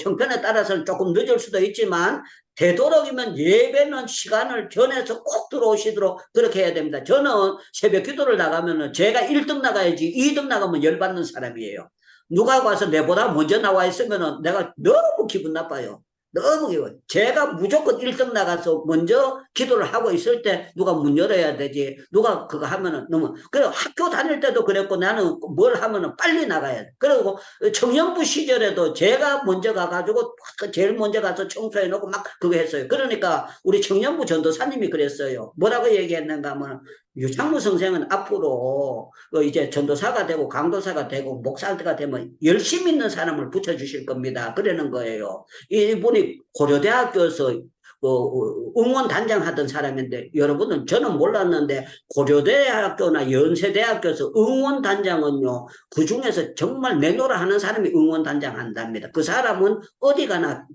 S1: 형편에 따라서는 조금 늦을 수도 있지만 되도록이면 예배는 시간을 전해서 꼭 들어오시도록 그렇게 해야 됩니다. 저는 새벽 기도를 나가면은 제가 1등 나가야지 2등 나가면 열받는 사람이에요. 누가 와서 내보다 먼저 나와 있으면은 내가 너무 기분 나빠요. 너무 기분. 제가 무조건 1등 나가서 먼저 기도를 하고 있을 때 누가 문 열어야 되지. 누가 그거 하면은 너무, 그리고 학교 다닐 때도 그랬고 나는 뭘 하면은 빨리 나가야 돼. 그리고 청년부 시절에도 제가 먼저 가가지고 제일 먼저 가서 청소해 놓고 막 그거 했어요. 그러니까 우리 청년부 전도사님이 그랬어요. 뭐라고 얘기했는가 하면 유창무 선생은 앞으로 이제 전도사가 되고 강도사가 되고 목사가 되면 열심히 있는 사람을 붙여주실 겁니다. 그러는 거예요. 이분이 고려대학교에서 응원단장 하던 사람인데, 여러분은 저는 몰랐는데 고려대학교나 연세대학교에서 응원단장은요, 그 중에서 정말 내노라 하는 사람이 응원단장 한답니다. 그 사람은 어디 가나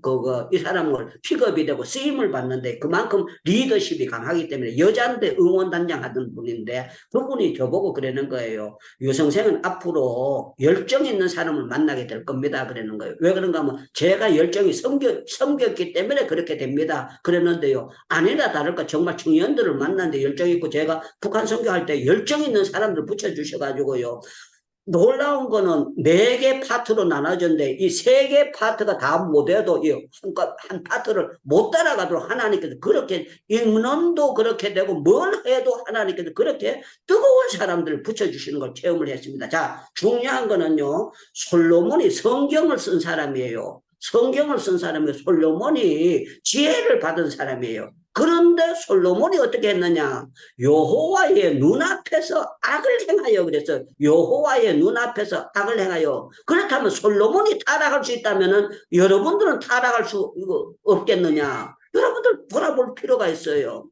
S1: 이 사람을 픽업이 되고 쓰임을 받는데 그만큼 리더십이 강하기 때문에 여자인데 응원단장 하던 분인데, 그분이 저보고 그러는 거예요. 유성생은 앞으로 열정 있는 사람을 만나게 될 겁니다. 그러는 거예요. 왜 그런가 하면 제가 열정이 섬겼기 때문에 그렇게 됩니다. 그랬는데요. 아니나 다를까 정말 청년들을 만났는데 열정 있고, 제가 북한 선교할 때 열정 있는 사람들 붙여주셔가지고요. 놀라운 거는 4개 파트로 나눠졌는데 이 3개 파트가 다 못해도 한 파트를 못 따라가도록 하나님께서 그렇게, 인원도 그렇게 되고 뭘 해도 하나님께서 그렇게 뜨거운 사람들을 붙여주시는 걸 체험을 했습니다. 자, 중요한 거는요, 솔로몬이 성경을 쓴 사람이에요. 성경을 쓴 사람이 솔로몬이 지혜를 받은 사람이에요. 그런데 솔로몬이 어떻게 했느냐? 여호와의 눈앞에서 악을 행하여 그랬어요. 여호와의 눈앞에서 악을 행하여. 그렇다면 솔로몬이 타락할 수 있다면 여러분들은 타락할 수 없겠느냐? 여러분들 돌아볼 필요가 있어요.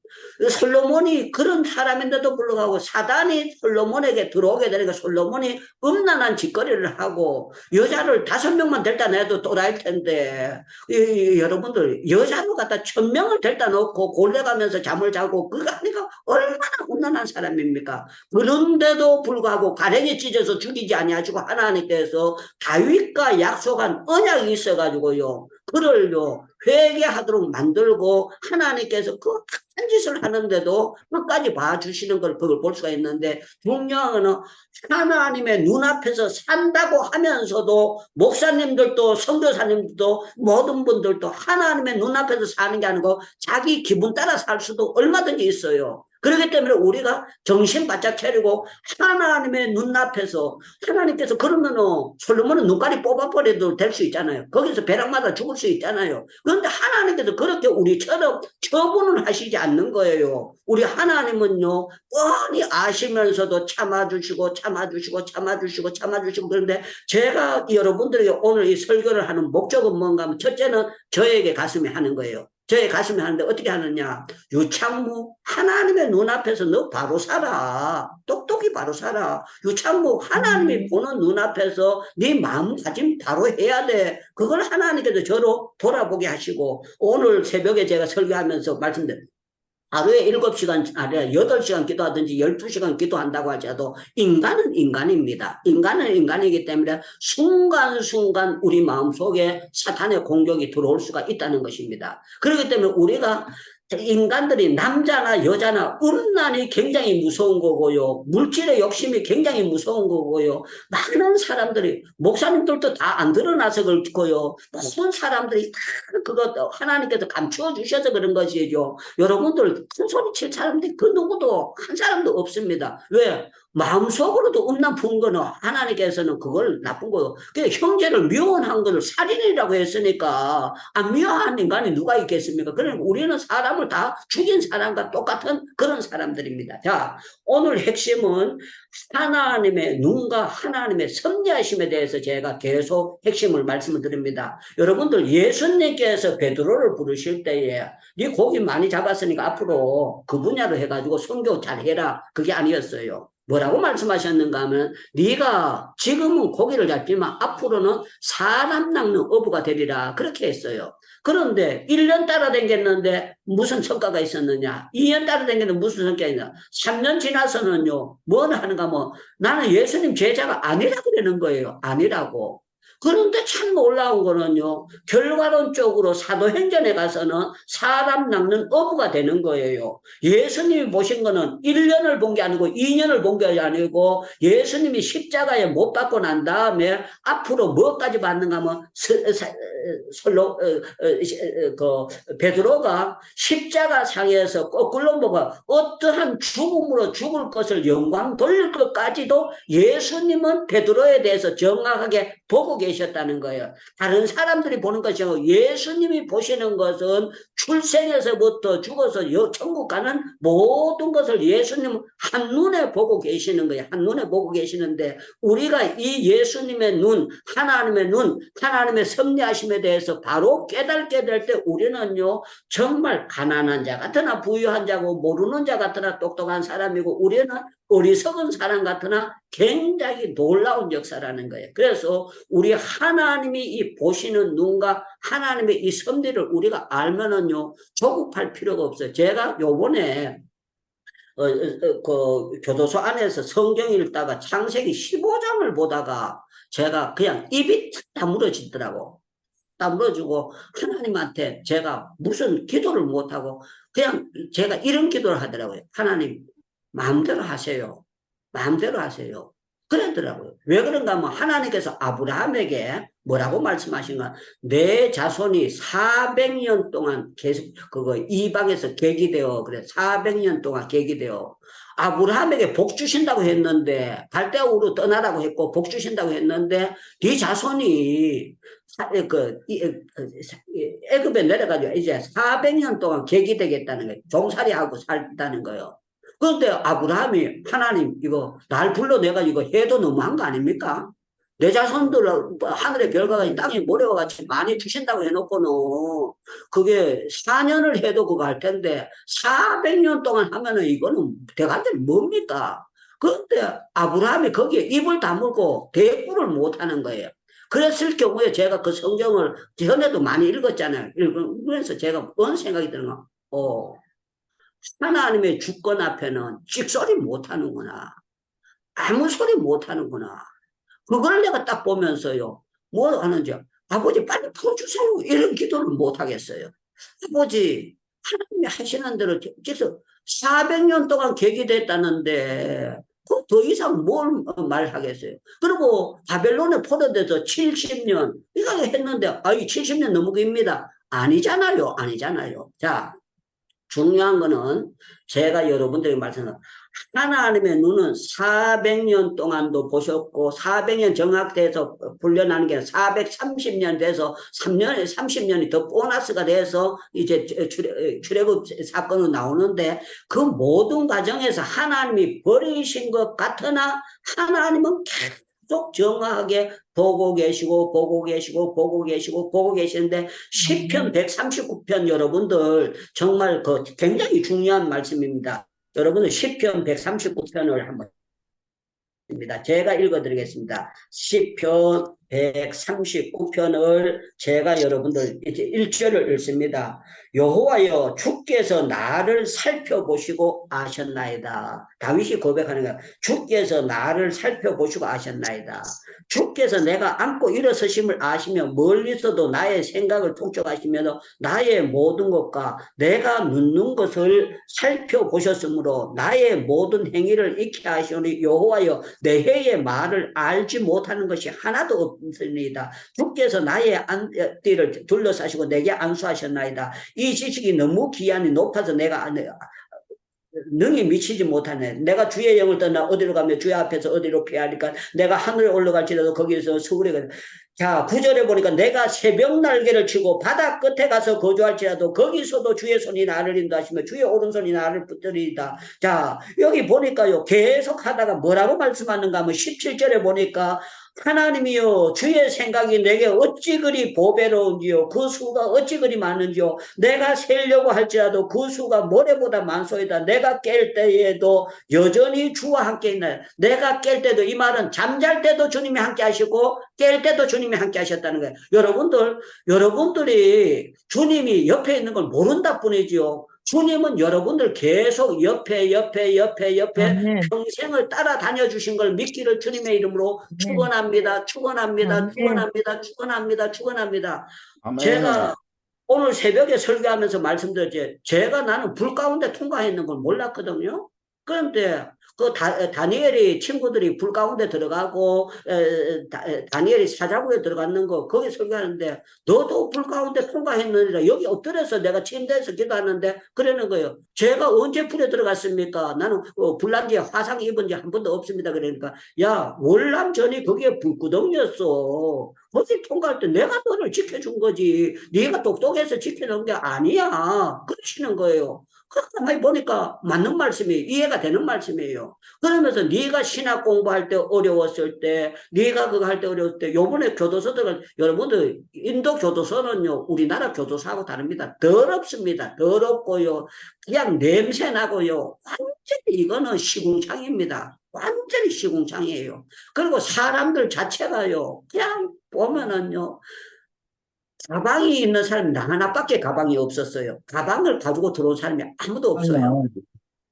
S1: 솔로몬이 그런 사람인데도 불구하고 사단이 솔로몬에게 들어오게 되니까 솔로몬이 음란한 짓거리를 하고, 여자를 5명만 데려다 내도 또라이일 텐데, 여러분들 여자를 갖다 1000명을 데려다 놓고 골래가면서 잠을 자고, 그거 하니까 얼마나 험난한 사람입니까? 그런데도 불구하고 가랭이 찢어서 죽이지 아니하시고 하나님께서 다윗과 약속한 언약이 있어가지고요, 그를요 회개하도록 만들고, 하나님께서 그 악한 짓을 하는데도 끝까지 봐주시는 걸 그걸 볼 수가 있는데, 중요한 거는 하나님의 눈앞에서 산다고 하면서도, 목사님들도 선교사님들도 모든 분들도 하나님의 눈앞에서 사는 게 아니고 자기 기분 따라 살 수도 얼마든지 있어요. 그렇기 때문에 우리가 정신 바짝 차리고 하나님의 눈앞에서, 하나님께서 그러면은 솔로몬은 눈깔이 뽑아버려도 될 수 있잖아요. 거기서 벼락마다 죽을 수 있잖아요. 그런데 하나님께서 그렇게 우리처럼 처분을 하시지 않는 거예요. 우리 하나님은요 뻔히 아시면서도 참아주시고 그런데 제가 여러분들에게 오늘 이 설교를 하는 목적은 뭔가 하면, 첫째는 저에게 가슴이 하는 거예요. 저의 가슴이 하는데 어떻게 하느냐? 유창무, 하나님의 눈앞에서 너 바로 살아. 똑똑히 바로 살아. 유창무, 하나님이 보는 눈앞에서 네 마음가짐 바로 해야 돼. 그걸 하나님께서 저로 돌아보게 하시고, 오늘 새벽에 제가 설교하면서 말씀드렸어요. 하루에 7시간, 아니라 8시간 기도하든지 12시간 기도한다고 하자도 인간은 인간입니다. 인간은 인간이기 때문에 순간순간 우리 마음속에 사탄의 공격이 들어올 수가 있다는 것입니다. 그렇기 때문에 우리가 인간들이 남자나 여자나 음란이 굉장히 무서운 거고요. 물질의 욕심이 굉장히 무서운 거고요. 많은 사람들이, 목사님들도 다 안 드러나서 그렇고요. 모든 사람들이 다 그것 하나님께서 감추어 주셔서 그런 것이죠. 여러분들 큰 소리 칠 사람들이 그 누구도 한 사람도 없습니다. 왜? 마음속으로도 음란 푼 거는 하나님께서는 그걸 나쁜 거예요. 형제를 미워한 것을 살인이라고 했으니까 안 미워한 인간이 누가 있겠습니까? 그러니까 우리는 사람을 다 죽인 사람과 똑같은 그런 사람들입니다. 자, 오늘 핵심은 하나님의 눈과 하나님의 섭리하심에 대해서 제가 계속 핵심을 말씀을 드립니다. 여러분들 예수님께서 베드로를 부르실 때에 네 고기 많이 잡았으니까 앞으로 그 분야로 해가지고 선교 잘해라, 그게 아니었어요. 뭐라고 말씀하셨는가 하면, 네가 지금은 고기를 잡지만 앞으로는 사람 낚는 어부가 되리라, 그렇게 했어요. 그런데 1년 따라다녔는데 무슨 성과가 있었느냐? 2년 따라다녔는데 무슨 성과가 있느냐? 3년 지나서는요 뭘 하는가 하면, 나는 예수님 제자가 아니라 그러는 거예요. 아니라고. 그런데 참 놀라운 거는요, 결과론적으로 사도행전에 가서는 사람 낚는 어부가 되는 거예요. 예수님이 보신 거는 1년을 본 게 아니고 2년을 본 게 아니고 예수님이 십자가에 못 박고 난 다음에 앞으로 뭐까지 받는가 하면 베드로가 십자가 상에서 거꾸로 보고 어떠한 죽음으로 죽을 것을 영광 돌릴 것까지도 예수님은 베드로에 대해서 정확하게 보고 계셨다는 거예요. 다른 사람들이 보는 것이 아니고 예수님이 보시는 것은 출생에서부터 죽어서 천국 가는 모든 것을 예수님은 한눈에 보고 계시는 거예요. 한눈에 보고 계시는데 우리가 이 예수님의 눈, 하나님의 섭리하심에 대해서 바로 깨닫게 될 때 우리는요, 정말 가난한 자 같으나 부유한 자고 모르는 자 같으나 똑똑한 사람이고 우리는 어리석은 사람 같으나 굉장히 놀라운 역사라는 거예요. 그래서 우리 하나님이 이 보시는 눈과 하나님의 이 섭리를 우리가 알면은요, 조급할 필요가 없어요. 제가 요번에 그 교도소 안에서 성경 읽다가 창세기 15장을 보다가 제가 그냥 입이 다물어지더라고. 다물어지고 하나님한테 제가 무슨 기도를 못하고 그냥 제가 이런 기도를 하더라고요. 하나님 마음대로 하세요. 마음대로 하세요. 그러더라고요. 왜 그런가 하면 하나님께서 아브라함에게 뭐라고 말씀하신가? 내 자손이 400년 동안 계속 이방에서 계기되어 그래 400년 동안 계기되어 아브라함에게 복 주신다고 했는데 갈대아우로 떠나라고 했고 복 주신다고 했는데 네 자손이 애굽에 내려가지고 이제 400년 동안 계기되겠다는 거예요. 종살이하고 살다는 거예요. 그런데 아브라함이 하나님 이거 날 불러내가지고 해도 너무한 거 아닙니까? 내 자손들 하늘의 별과 땅의 모래와 같이 많이 주신다고 해놓고는 그게 4년을 해도 그거 할 텐데 400년 동안 하면은 이거는 대관절이 뭡니까? 그런데 아브라함이 거기에 입을 다물고 대꾸를 못하는 거예요. 그랬을 경우에 제가 그 성경을 전에도 많이 읽었잖아요. 읽으면서 제가 어느 생각이 드는 거, 하나님의 주권 앞에는 찍소리 못하는구나. 아무 소리 못하는구나. 그걸 내가 딱 보면서요. 뭐 하는지 아버지 빨리 풀어주세요. 이런 기도를 못하겠어요. 아버지 하나님이 하시는 대로 그래서 400년 동안 계기됐다는데 더 이상 뭘 말하겠어요. 그리고 바벨론에 포로돼서 70년 이거 했는데 이 70년 너무 깁니다. 아니잖아요. 아니잖아요. 자, 중요한 거는 제가 여러분들에게 말씀드린 하나님의 눈은 400년 동안도 보셨고 400년 정확돼서 불려나는 게 430년 돼서 30년이 더 보너스가 돼서 이제 출애굽 사건으로 나오는데 그 모든 과정에서 하나님이 버리신 것 같으나 하나님은 계속 정확하게 보고 계시는데 시편 139편 여러분들 정말 굉장히 중요한 말씀입니다. 여러분들 시편 139편을 한번 입니다. 제가 읽어드리겠습니다. 시편 139편을 제가 여러분들 이제 1절을 읽습니다. 여호와여 주께서 나를 살펴보시고 아셨나이다. 다윗이 고백하는 거야. 주께서 나를 살펴보시고 아셨나이다. 주께서 내가 앉고 일어서심을 아시며 멀리서도 나의 생각을 통촉하시며 나의 모든 것과 내가 눕는 것을 살펴보셨으므로 나의 모든 행위를 익히 하시오니 여호와여 내 해의 말을 알지 못하는 것이 하나도 없습니다. 주께서 나의 띠를 둘러싸시고 내게 안수하셨나이다. 이 지식이 너무 기한이 높아서 내가 능히 미치지 못하네. 내가 주의 영을 떠나 어디로 가면 주의 앞에서 어디로 피하니까 내가 하늘에 올라갈지라도 거기에서 서울에 자 9절에 보니까 내가 새벽 날개를 치고 바다 끝에 가서 거주할지라도 거기서도 주의 손이 나를 인도하시며 주의 오른손이 나를 붙들리이다. 자 여기 보니까요 계속 하다가 뭐라고 말씀하는가 하면 17절에 보니까 하나님이여 주의 생각이 내게 어찌 그리 보배로운지요 그 수가 어찌 그리 많은지요 내가 세려고 할지라도 그 수가 모래보다 많소이다. 내가 깰 때에도 여전히 주와 함께 있나요. 내가 깰 때도 이 말은 잠잘 때도 주님이 함께 하시고 깰 때도 주님이 함께 하셨다는 거예요. 여러분들이 주님이 옆에 있는 걸 모른다 뿐이지요. 주님은 여러분들 계속 옆에
S11: 아멘.
S1: 평생을 따라다녀 주신 걸 믿기를 주님의 이름으로 축원합니다. 축원합니다. 축원합니다. 축원합니다. 축원합니다. 제가 오늘 새벽에 설교하면서 말씀드렸지, 나는 불 가운데 통과했는 걸 몰랐거든요. 그런데 그 다니엘이 친구들이 불 가운데 들어가고 다니엘이 사자굴에 들어갔는 거 거기 설교하는데, 너도 불 가운데 통과했느니라. 여기 엎드려서 내가 침대에서 기도하는데 그러는 거예요. 제가 언제 불에 들어갔습니까? 나는 불난 뒤에 화상 입은 지 한 번도 없습니다. 그러니까, 야, 월남 전이 거기에 불구덩이였어. 거기 통과할 때 내가 너를 지켜준 거지, 네가 똑똑해서 지켜놓은 게 아니야. 그러시는 거예요. 가만히 보니까 맞는 말씀이에요. 이해가 되는 말씀이에요. 그러면서 네가 신학 공부할 때 어려웠을 때, 네가 그거 할 때 어려울 때, 요번에 교도소들, 여러분들 인도 교도소는요 우리나라 교도소하고 다릅니다. 더럽습니다. 더럽고요, 그냥 냄새 나고요, 완전히 이거는 시궁창입니다. 완전히 시궁창이에요. 그리고 사람들 자체가요, 그냥 보면은요, 가방이 있는 사람이 나 하나밖에 가방이 없었어요. 가방을 가지고 들어온 사람이 아무도 없어요.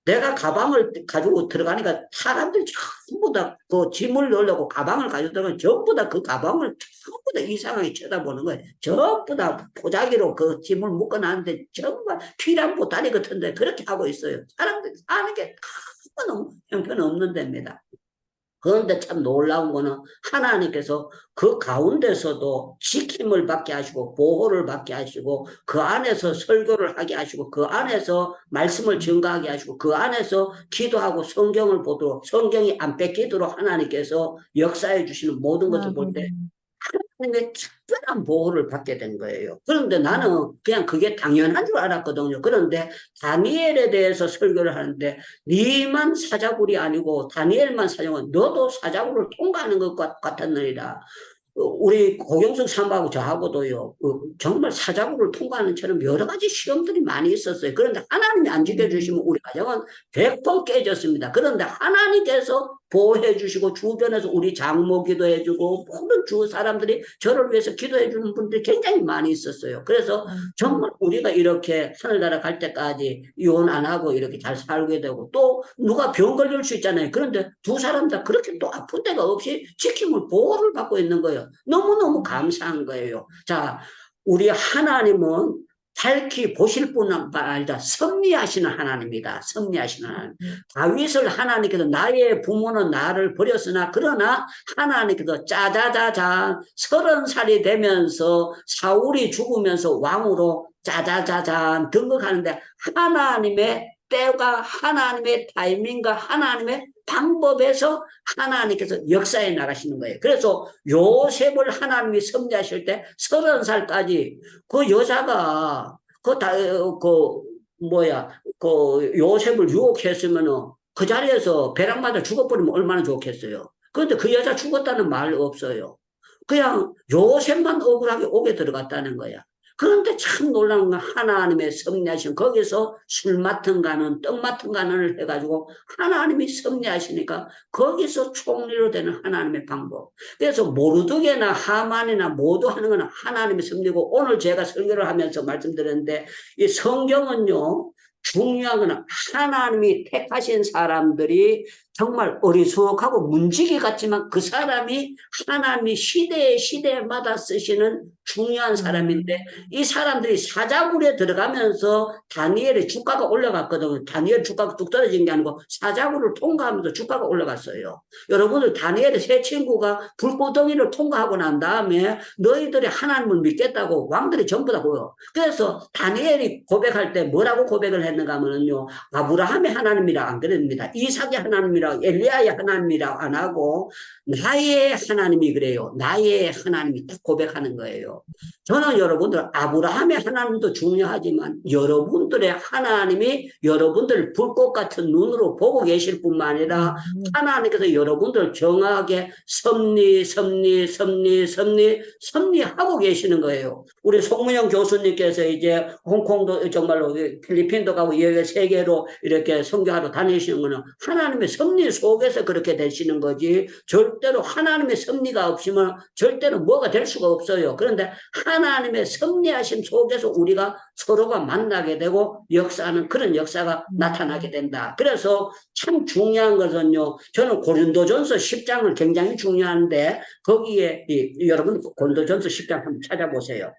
S1: 내가 가방을 가지고 들어가니까 사람들이 전부 다 그 짐을 넣으려고 가방을 가지고 들어가면 전부 다 그 가방을 전부 다 이상하게 쳐다보는 거예요. 전부 다 포자기로 그 짐을 묶어놨는데 정말 피란 보따리 같은데 그렇게 하고 있어요. 사람들이 사는 게 아무 형편없는 데입니다. 그런데 참 놀라운 거는 하나님께서 그 가운데서도 지킴을 받게 하시고 보호를 받게 하시고 그 안에서 설교를 하게 하시고 그 안에서 말씀을 증거하게 하시고 그 안에서 기도하고 성경을 보도록, 성경이 안 뺏기도록 하나님께서 역사해 주시는 모든 것을 볼 때 하나님의 특별한 보호를 받게 된 거예요. 그런데 나는 그냥 그게 당연한 줄 알았거든요. 그런데 다니엘에 대해서 설교를 하는데, 네만 사자굴이 아니고 다니엘만 사자굴, 너도 사자굴을 통과하는 것 같았느니라. 우리 고경석 사모하고 저하고도요, 정말 사자굴을 통과하는 처럼 여러 가지 시험들이 많이 있었어요. 그런데 하나님이 안 지켜주시면 우리 가정은 100번 깨졌습니다. 그런데 하나님께서 보호해 주시고 주변에서 우리 장모 기도해 주고 모든 주 사람들이 저를 위해서 기도해 주는 분들이 굉장히 많이 있었어요. 그래서 정말 우리가 이렇게 하늘나라 갈 때까지 이혼 안 하고 이렇게 잘 살게 되고, 또 누가 병 걸릴 수 있잖아요. 그런데 두 사람 다 그렇게 또 아픈 데가 없이 지킴을 보호를 받고 있는 거예요. 너무너무 감사한 거예요. 자, 우리 하나님은 밝히 보실 뿐만 아니라 섭리하시는 하나님이다. 섭리하시는 하나님. 다윗을 하나님께서 나의 부모는 나를 버렸으나 그러나 하나님께서 짜자자잔 30살이 되면서 사울이 죽으면서 왕으로 짜자자잔 등극하는데, 하나님의 때가, 하나님의 타이밍과 하나님의 방법에서 하나님께서 역사에 나가시는 거예요. 그래서 요셉을 하나님이 섭리하실 때 30살까지 그 여자가 요셉을 유혹했으면은 그 자리에서 벼락 맞아 죽어버리면 얼마나 좋겠어요. 그런데 그 여자 죽었다는 말 없어요. 그냥 요셉만 억울하게 옥에 들어갔다는 거야. 그런데 참 놀라운 건 하나님의 섭리하신, 거기서 술 맡은 간은 떡 맡은 간을 해가지고 하나님이 섭리하시니까 거기서 총리로 되는 하나님의 방법. 그래서 모르드게나 하만이나 모두 하는 건 하나님의 섭리고, 오늘 제가 설교를 하면서 말씀드렸는데 이 성경은요, 중요한 건 하나님이 택하신 사람들이 정말 어리숙하고 문지기 같지만 그 사람이 하나님이 시대마다 쓰시는 중요한 사람인데, 이 사람들이 사자굴에 들어가면서 다니엘의 주가가 올라갔거든요. 다니엘 주가가 뚝 떨어진 게 아니고 사자굴을 통과하면서 주가가 올라갔어요. 여러분들, 다니엘의 세 친구가 불구덩이를 통과하고 난 다음에 너희들이 하나님을 믿겠다고 왕들이 전부 다 보여. 그래서 다니엘이 고백할 때 뭐라고 고백을 했는가 하면요, 아브라함의 하나님이라 안 그럽니다. 이삭의 하나님이라, 엘리야의 하나님이라 안 하고 나의 하나님이 그래요. 나의 하나님이 딱 고백하는 거예요. 저는 여러분들, 아브라함의 하나님도 중요하지만 여러분들의 하나님이 여러분들 불꽃 같은 눈으로 보고 계실 뿐만 아니라 하나님께서 여러분들 정확하게 섭리하고 계시는 거예요. 우리 송문영 교수님께서 이제 홍콩도 정말로 필리핀도 가고 여기 세계로 이렇게 선교하러 다니시는 거는 하나님의 섭리 섭리 속에서 그렇게 되시는 거지 절대로 하나님의 섭리가 없으면 절대로 뭐가 될 수가 없어요. 그런데 하나님의 섭리하심 속에서 우리가 서로가 만나게 되고 역사하는 그런 역사가 나타나게 된다. 그래서 참 중요한 것은요, 저는 고린도전서 10장을 굉장히 중요한데 거기에 여러분 고린도전서 10장 한번 찾아보세요.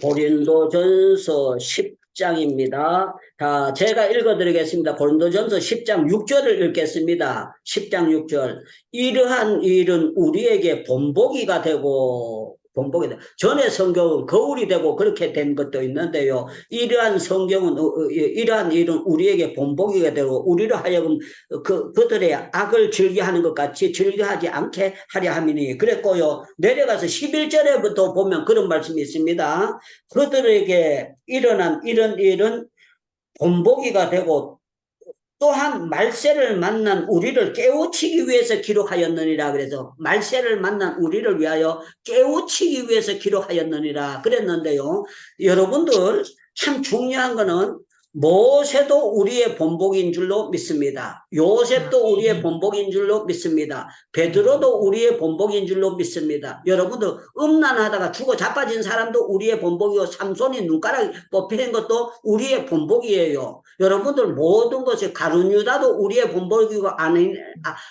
S1: 고린도전서 10장입니다. 자, 제가 읽어드리겠습니다. 고린도전서 10장 6절을 읽겠습니다. 10장 6절. 이러한 일은 우리에게 본보기가 되고, 전에 성경은 거울이 되고 그렇게 된 것도 있는데요. 이러한 성경은, 이러한 일은 우리에게 본보기가 되고, 우리로 하여금 그들의 악을 즐겨하는 것 같이 즐겨하지 않게 하려 함이니. 그랬고요. 내려가서 11절에부터 보면 그런 말씀이 있습니다. 그들에게 일어난 이런 일은 본보기가 되고, 또한 말세를 만난 우리를 깨우치기 위해서 기록하였느니라. 그래서 말세를 만난 우리를 위하여 깨우치기 위해서 기록하였느니라 그랬는데요. 여러분들 참 중요한 거는 모세도 우리의 본보기인 줄로 믿습니다. 요셉도 우리의 본보기인 줄로 믿습니다. 베드로도 우리의 본보기인 줄로 믿습니다. 여러분들 음란하다가 죽어 자빠진 사람도 우리의 본보기고, 삼손이 눈가락이 뽑히는 것도 우리의 본보기예요. 여러분들 모든 것이 가룟유다도 우리의 본보기고,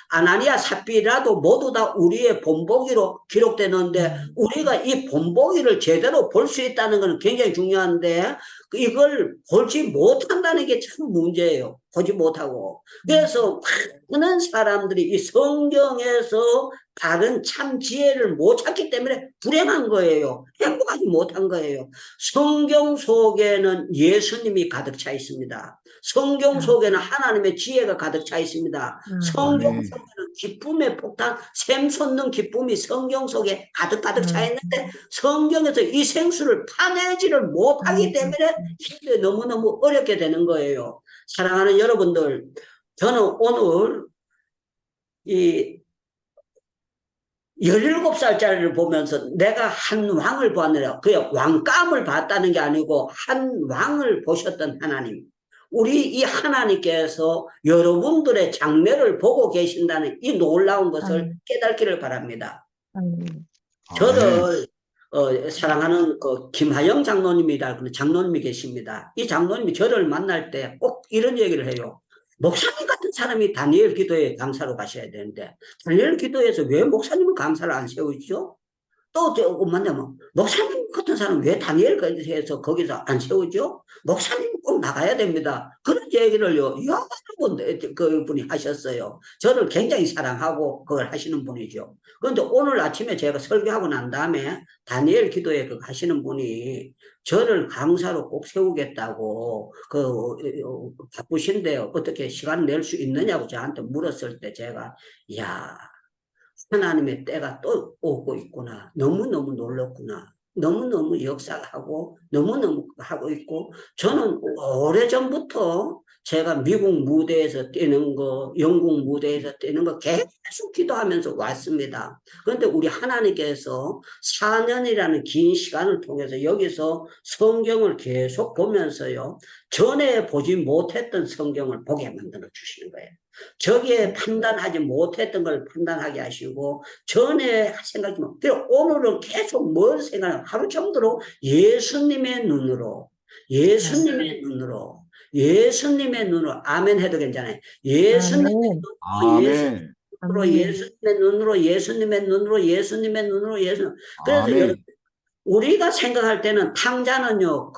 S1: 아나니아 삽비라도 모두 다 우리의 본보기로 기록되는데 우리가 이 본보기를 제대로 볼 수 있다는 것은 굉장히 중요한데 이걸 보지 못한다는 게 참 문제예요. 보지 못하고. 그래서 많은 사람들이 이 성경에서 바른 참 지혜를 못 찾기 때문에 불행한 거예요. 행복하지 못한 거예요. 성경 속에는 예수님이 가득 차 있습니다. 성경 속에는 하나님의 지혜가 가득 차 있습니다. 성경 속에는 기쁨의 폭탄, 샘 솟는 기쁨이 성경 속에 가득 차 있는데 성경에서 이 생수를 파내지를 못하기 때문에 너무너무 어렵게 되는 거예요. 사랑하는 여러분들, 저는 오늘 이 17살짜리를 보면서 내가 한 왕을 보았느라, 그냥 왕감을 봤다는 게 아니고 한 왕을 보셨던 하나님, 우리 이 하나님께서 여러분들의 장래를 보고 계신다는 이 놀라운 것을 깨닫기를 바랍니다. 저를 사랑하는 김하영 장로님이라는 장로님이 계십니다. 이 장로님이 저를 만날 때 꼭 이런 얘기를 해요. 목사님 같은 사람이 다니엘 기도회 강사로 가셔야 되는데 다니엘 기도회에서 왜 목사님은 강사를 안 세우죠? 또 뭐냐면 목사님 같은 사람 왜 다니엘 기도회에서 거기서 안 세우죠? 목사님 꼭 나가야 됩니다. 그런 얘기를요 여러 번 그분이 하셨어요. 저를 굉장히 사랑하고 그걸 하시는 분이죠. 그런데 오늘 아침에 제가 설교하고 난 다음에 다니엘 기도회 하시는 분이 저를 강사로 꼭 세우겠다고 바쁘신데 어떻게 시간 낼 수 있느냐고 저한테 물었을 때 제가 야, 하나님의 때가 또 오고 있구나. 너무너무 놀랐구나. 너무너무 역사하고 너무너무 하고 있고, 저는 오래전부터 제가 미국 무대에서 뛰는 거, 영국 무대에서 뛰는 거 계속 기도하면서 왔습니다. 그런데 우리 하나님께서 4년이라는 긴 시간을 통해서 여기서 성경을 계속 보면서요, 전에 보지 못했던 성경을 보게 만들어 주시는 거예요. 저기에 판단하지 못했던 걸 판단하게 하시고, 전에 생각하지 못, 오늘은 계속 뭘 생각하냐, 하루 정도로 예수님의 눈으로, 예수님의 눈으로, 예수님의 눈으로, 아멘 해도 괜찮아요. 예수님의 눈으로, 예수님의 눈으로, 예수님의 눈으로, 예수님의 눈으로, 예수님. 그래서 여러분, 우리가 생각할 때는 탕자는요,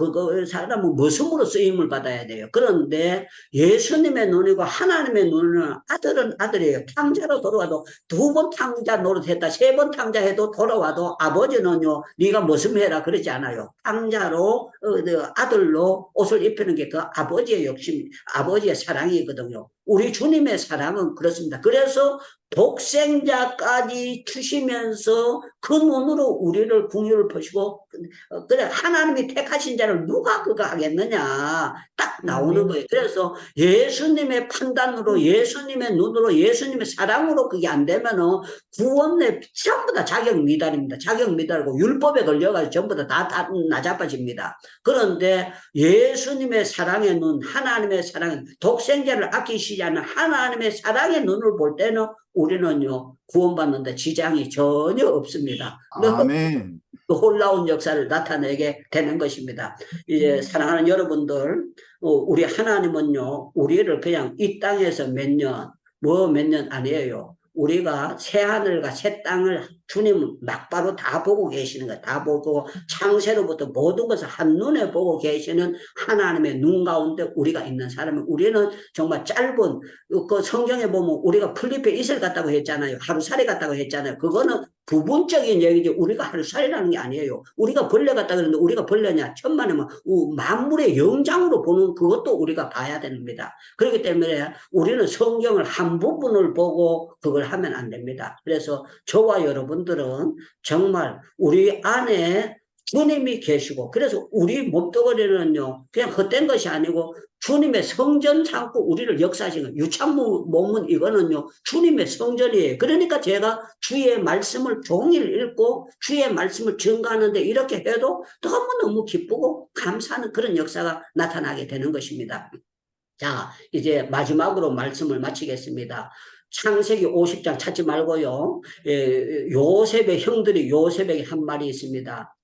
S1: 사람은 머슴으로 쓰임을 받아야 돼요. 그런데 예수님의 눈이고 하나님의 눈은 아들은 아들이에요. 탕자로 돌아와도 2번 탕자 노릇했다, 3번 탕자 해도 돌아와도 아버지는요, 네가 머슴해라 그러지 않아요. 탕자로, 아들로 옷을 입히는 게 그 아버지의 욕심, 아버지의 사랑이거든요. 우리 주님의 사랑은 그렇습니다. 그래서 독생자까지 주시면서 그 눈으로 우리를 궁유를 보시고, 그래, 하나님이 택하신 자를 누가 그거 하겠느냐. 딱 나오는 거예요. 그래서 예수님의 판단으로, 예수님의 눈으로, 예수님의 사랑으로 그게 안 되면은 구원에 전부 다 자격 미달입니다. 자격 미달이고 율법에 걸려가지고 전부 다 나자빠집니다. 그런데 예수님의 사랑의 눈, 하나님의 사랑, 독생자를 아끼시지 않는 하나님의 사랑의 눈을 볼 때는 우리는요, 구원받는데 지장이 전혀 없습니다.
S12: 아멘.
S1: 놀라운 역사를 나타내게 되는 것입니다. 이제 사랑하는 여러분들, 우리 하나님은요, 우리를 그냥 이 땅에서 몇 년 아니에요. 우리가 새 하늘과 새 땅을 주님은 막바로 다 보고 계시는 거예요. 다 보고 창세로부터 모든 것을 한눈에 보고 계시는 하나님의 눈 가운데 우리가 있는 사람은, 우리는 정말 짧은, 그 성경에 보면 우리가 필리핀 이슬 같다고 했잖아요. 하루살이 같다고 했잖아요. 그거는 부분적인 얘기지 우리가 하루살이라는 게 아니에요. 우리가 벌레 같다 그러는데 우리가 벌레냐? 천만에만 만물의 영장으로 보는 그것도 우리가 봐야 됩니다. 그렇기 때문에 우리는 성경을 한 부분을 보고 그걸 하면 안 됩니다. 그래서 저와 여러분들은 정말 우리 안에 주님이 계시고, 그래서 우리 몸뚱어리는요, 그냥 헛된 것이 아니고 주님의 성전 창고 우리를 역사하신 거예요. 유창몸은 이거는요, 주님의 성전이에요. 그러니까 제가 주의 말씀을 종일 읽고 주의 말씀을 증거하는데 이렇게 해도 너무너무 기쁘고 감사하는 그런 역사가 나타나게 되는 것입니다. 자, 이제 마지막으로 말씀을 마치겠습니다. 창세기 50장 찾지 말고요. 요셉의 형들이 요셉에게 한 말이 있습니다.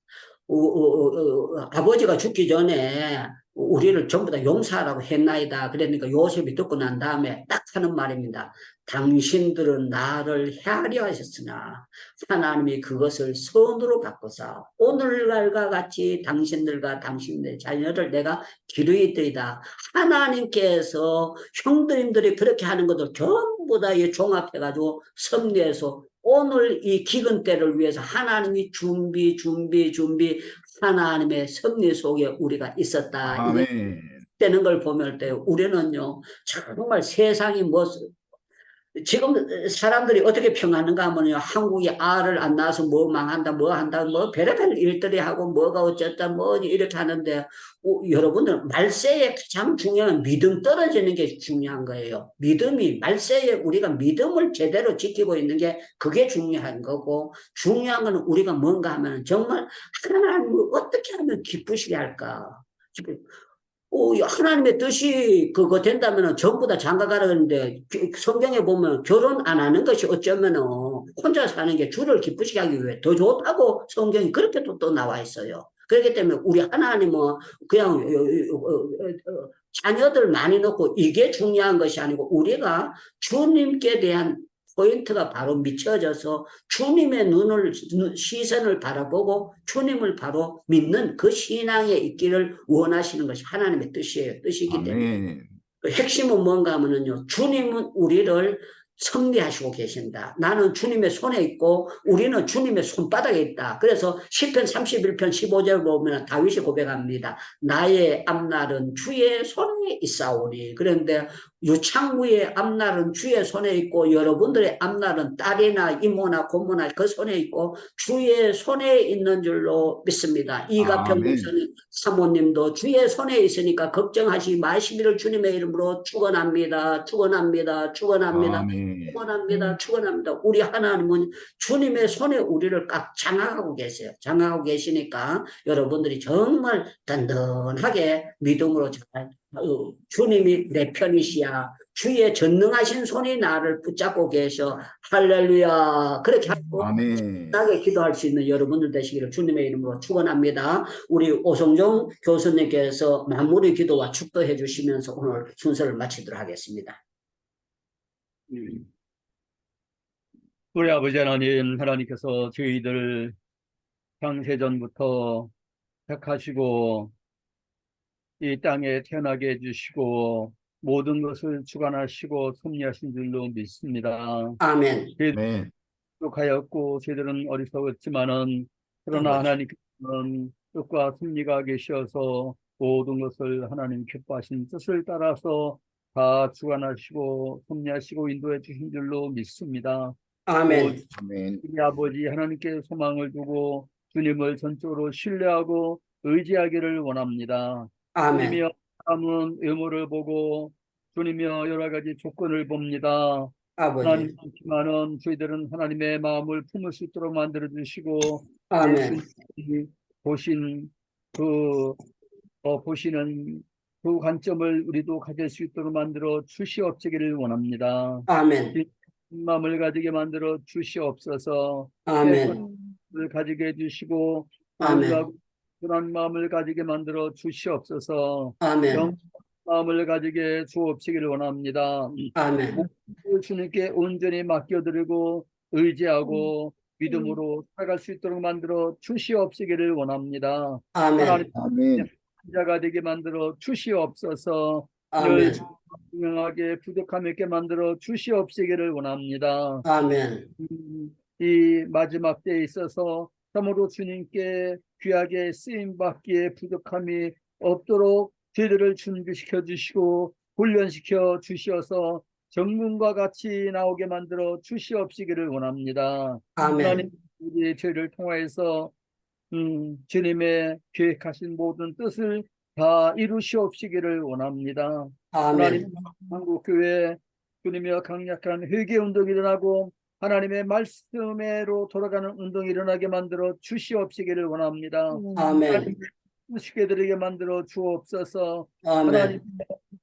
S1: 아버지가 죽기 전에 우리를 전부 다 용서하라고 했나이다. 그러니까 요셉이 듣고 난 다음에 딱 하는 말입니다. 당신들은 나를 헤아려 하셨으나 하나님이 그것을 선으로 바꿔서 오늘날과 같이 당신들과 당신들의 자녀를 내가 기르이더이다. 하나님께서 형들님들이 그렇게 하는 것을 전부 다 종합해가지고 섭리해서 오늘 이 기근 때를 위해서 하나님이 준비 하나님의 섭리 속에 우리가 있었다.
S12: 아멘.
S1: 되는 걸 보면 때 우리는요, 정말 세상이 지금 사람들이 어떻게 평하는가 하면요, 한국이 알을 안 낳아서 뭐 망한다, 뭐 한다, 뭐 별의별 일들이 하고 뭐가 어쨌다, 뭐 이렇게 하는데, 여러분들 말세에 가장 중요한 믿음 떨어지는 게 중요한 거예요. 믿음이, 말세에 우리가 믿음을 제대로 지키고 있는 게 그게 중요한 거고, 중요한 건 우리가 뭔가 하면 정말 하나님을 어떻게 하면 기쁘시게 할까. 하나님의 뜻이 그거 된다면 전부 다 장가가라 그러는데, 성경에 보면 결혼 안 하는 것이 어쩌면 혼자 사는 게 주를 기쁘시게 하기 위해 더 좋다고 성경이 그렇게 또 나와 있어요. 그렇기 때문에 우리 하나님은 그냥 자녀들 많이 놓고 이게 중요한 것이 아니고, 우리가 주님께 대한 포인트가 바로 미쳐져서 주님의 시선을 바라보고 주님을 바로 믿는 그 신앙에 있기를 원하시는 것이 하나님의 뜻이에요. 뜻이기 때문에. 그 핵심은 뭔가 하면요, 주님은 우리를 섭리하시고 계신다. 나는 주님의 손에 있고 우리는 주님의 손바닥에 있다. 그래서 시편 31편 15절 보면 다윗이 고백합니다. 나의 앞날은 주의 손에 있사오니. 그런데 유창구의 앞날은 주의 손에 있고 여러분들의 앞날은 딸이나 이모나 고모나 그 손에 있고 주의 손에 있는 줄로 믿습니다. 이가평 목사님 사모님도 주의 손에 있으니까 걱정하지 마시기를 주님의 이름으로 축원합니다. 축원합니다. 축원합니다. 축원합니다. 우리 하나님은 주님의 손에 우리를 꽉 장악하고 계세요. 장악하고 계시니까 여러분들이 정말 든든하게 믿음으로 잘 주님이 내 편이시야. 주의 전능하신 손이 나를 붙잡고 계셔. 할렐루야. 그렇게 하고 나게 기도할 수 있는 여러분들 되시기를 주님의 이름으로 축원합니다. 우리 오성종 교수님께서 마무리 기도와 축도해 주시면서 오늘 순서를 마치도록 하겠습니다.
S3: 우리 아버지 하나님, 하나님께서 저희들 창세전부터 택하시고 이 땅에 태어나게 해주시고 모든 것을 주관하시고 섭리하신 줄로 믿습니다.
S1: 아멘.
S3: 똑하였고 저희들은 어리석었지만은 그러나 하나님께서는 뜻과 섭리가 계셔서 모든 것을 하나님 기뻐하신 뜻을 따라서 다 주관하시고 섭리하시고 인도해 주신 줄로 믿습니다.
S1: 아멘.
S4: 아멘.
S3: 우리 아버지 하나님께 소망을 두고 주님을 전적으로 신뢰하고 의지하기를 원합니다.
S1: 아멘.
S3: 주님이여 사람은 외모를 보고 주님이여 여러 가지 조건을 봅니다.
S1: 아버지.
S3: 하나님 그렇지만은 저희들은 하나님의 마음을 품을 수 있도록 만들어 주시고
S1: 아멘.
S3: 예수님이 보신 보시는 그 관점을 우리도 가질 수 있도록 만들어 주시옵기를 원합니다.
S1: 아멘.
S3: 마음을 가지게 만들어 주시옵소서.
S1: 아멘.
S3: 을 가지게 해주시고
S1: 아멘.
S3: 그런 마음을 가지게 만들어 주시옵소서.
S1: 아멘.
S3: 마음을 가지게 주옵시기를 원합니다.
S1: 아멘.
S3: 모든 주님께 온전히 맡겨드리고 의지하고 믿음으로 살아갈 수 있도록 만들어 주시옵시기를 원합니다.
S1: 아멘.
S3: 하나님
S4: 아멘.
S3: 자가 되게 만들어 주시옵소서.
S1: 아멘.
S3: 늘 분명하게 부족함 있게 만들어 주시옵시기를 원합니다.
S1: 아멘.
S3: 이 마지막 때에 있어서 참으로 주님께 귀하게 쓰임 받기에 부족함이 없도록 저희들을 준비시켜 주시고 훈련시켜 주시어서 정문과 같이 나오게 만들어 주시옵시기를 원합니다.
S1: 아멘.
S3: 하나님 우리 저희를 통하여서 주님의 계획하신 모든 뜻을 다 이루시옵시기를 원합니다. 하나님
S1: 아멘.
S3: 한국교회 주님의 강력한 회개 운동이 일어나고 하나님의 말씀으로 돌아가는 운동이 일어나게 만들어 주시옵시기를 원합니다.
S1: 아멘.
S3: 쉽게 드리게 만들어 주옵소서.
S1: 아멘.
S3: 하나님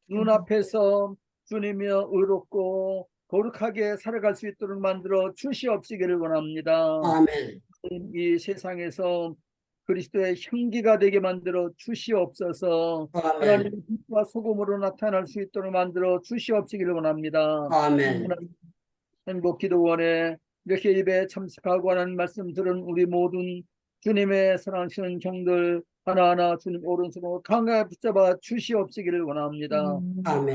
S3: 눈앞에서 주님이여 의롭고 거룩하게 살아갈 수 있도록 만들어 주시옵시기를 원합니다.
S1: 아멘.
S3: 이 세상에서 그리스도의 향기가 되게 만들어 주시옵소서.
S1: 아멘.
S3: 하나님의 빛과 소금으로 나타날 수 있도록 만들어 주시옵시기를 원합니다.
S1: 아멘.
S3: 행복기도원에 이렇게 예배에 참석하고 하는 말씀 들은 우리 모든 주님의 사랑하시는 종들 하나하나 주님 오른손으로 강하게 붙잡아 주시옵시기를 원합니다.
S1: 아멘.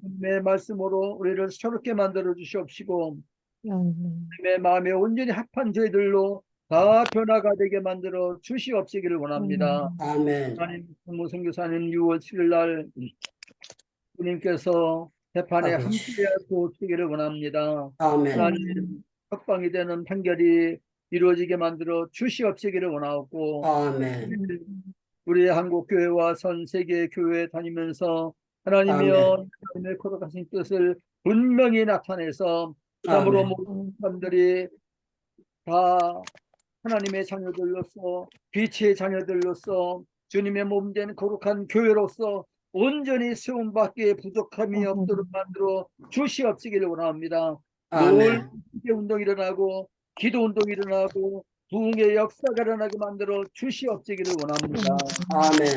S3: 주님의 말씀으로 우리를 새롭게 만들어 주시옵시고 주님의 마음에 온전히 합한 저희들로 다 변화가 되게 만들어 주시옵시기를 원합니다.
S1: 아멘.
S3: 하나님 선교사님 6월 7일 날 주님께서 재판에
S1: 아멘.
S3: 함께해 주시기를 원합니다.
S1: 아멘.
S3: 하나님 석방이 되는 판결이 이루어지게 만들어 주시옵시기를 원하고
S1: 아멘.
S3: 우리 한국교회와 전 세계 교회 다니면서 하나님이여 하나님의 거룩하신 뜻을 분명히 나타내서 참으로
S1: 아멘.
S3: 모든 사람들이 다 하나님의 자녀들로서 빛의 자녀들로서 주님의 몸된 거룩한 교회로서 온전히 세움받기에 부족함이 없도록 만들어 주시옵시기를 원합니다.
S1: 아멘.
S3: 늘 운동이 일어나고 기도 운동이 일어나고 부흥의 역사가 일어나게 만들어 주시옵시기를 원합니다.
S1: 아멘.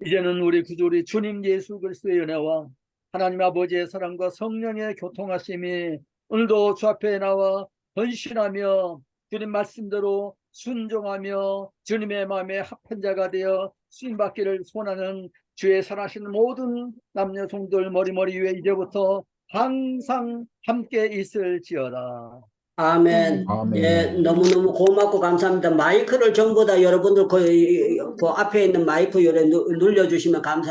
S3: 이제는 우리 구주리 주님 예수 그리스도의 은혜와 하나님 아버지의 사랑과 성령의 교통하심이 오늘도 주 앞에 나와 헌신하며 주님 말씀대로 순종하며 주님의 마음에 합한 자가 되어 쓰임받기를 소원하는 주의 사랑하시는 모든 남녀 성도들 머리 위에 이제부터 항상 함께 있을지어다.
S1: 아멘.
S4: 아멘.
S1: 예, 너무너무 고맙고 감사합니다. 마이크를 전부 다 여러분들 그 앞에 있는 마이크 요래 눌러주시면 감사합니다.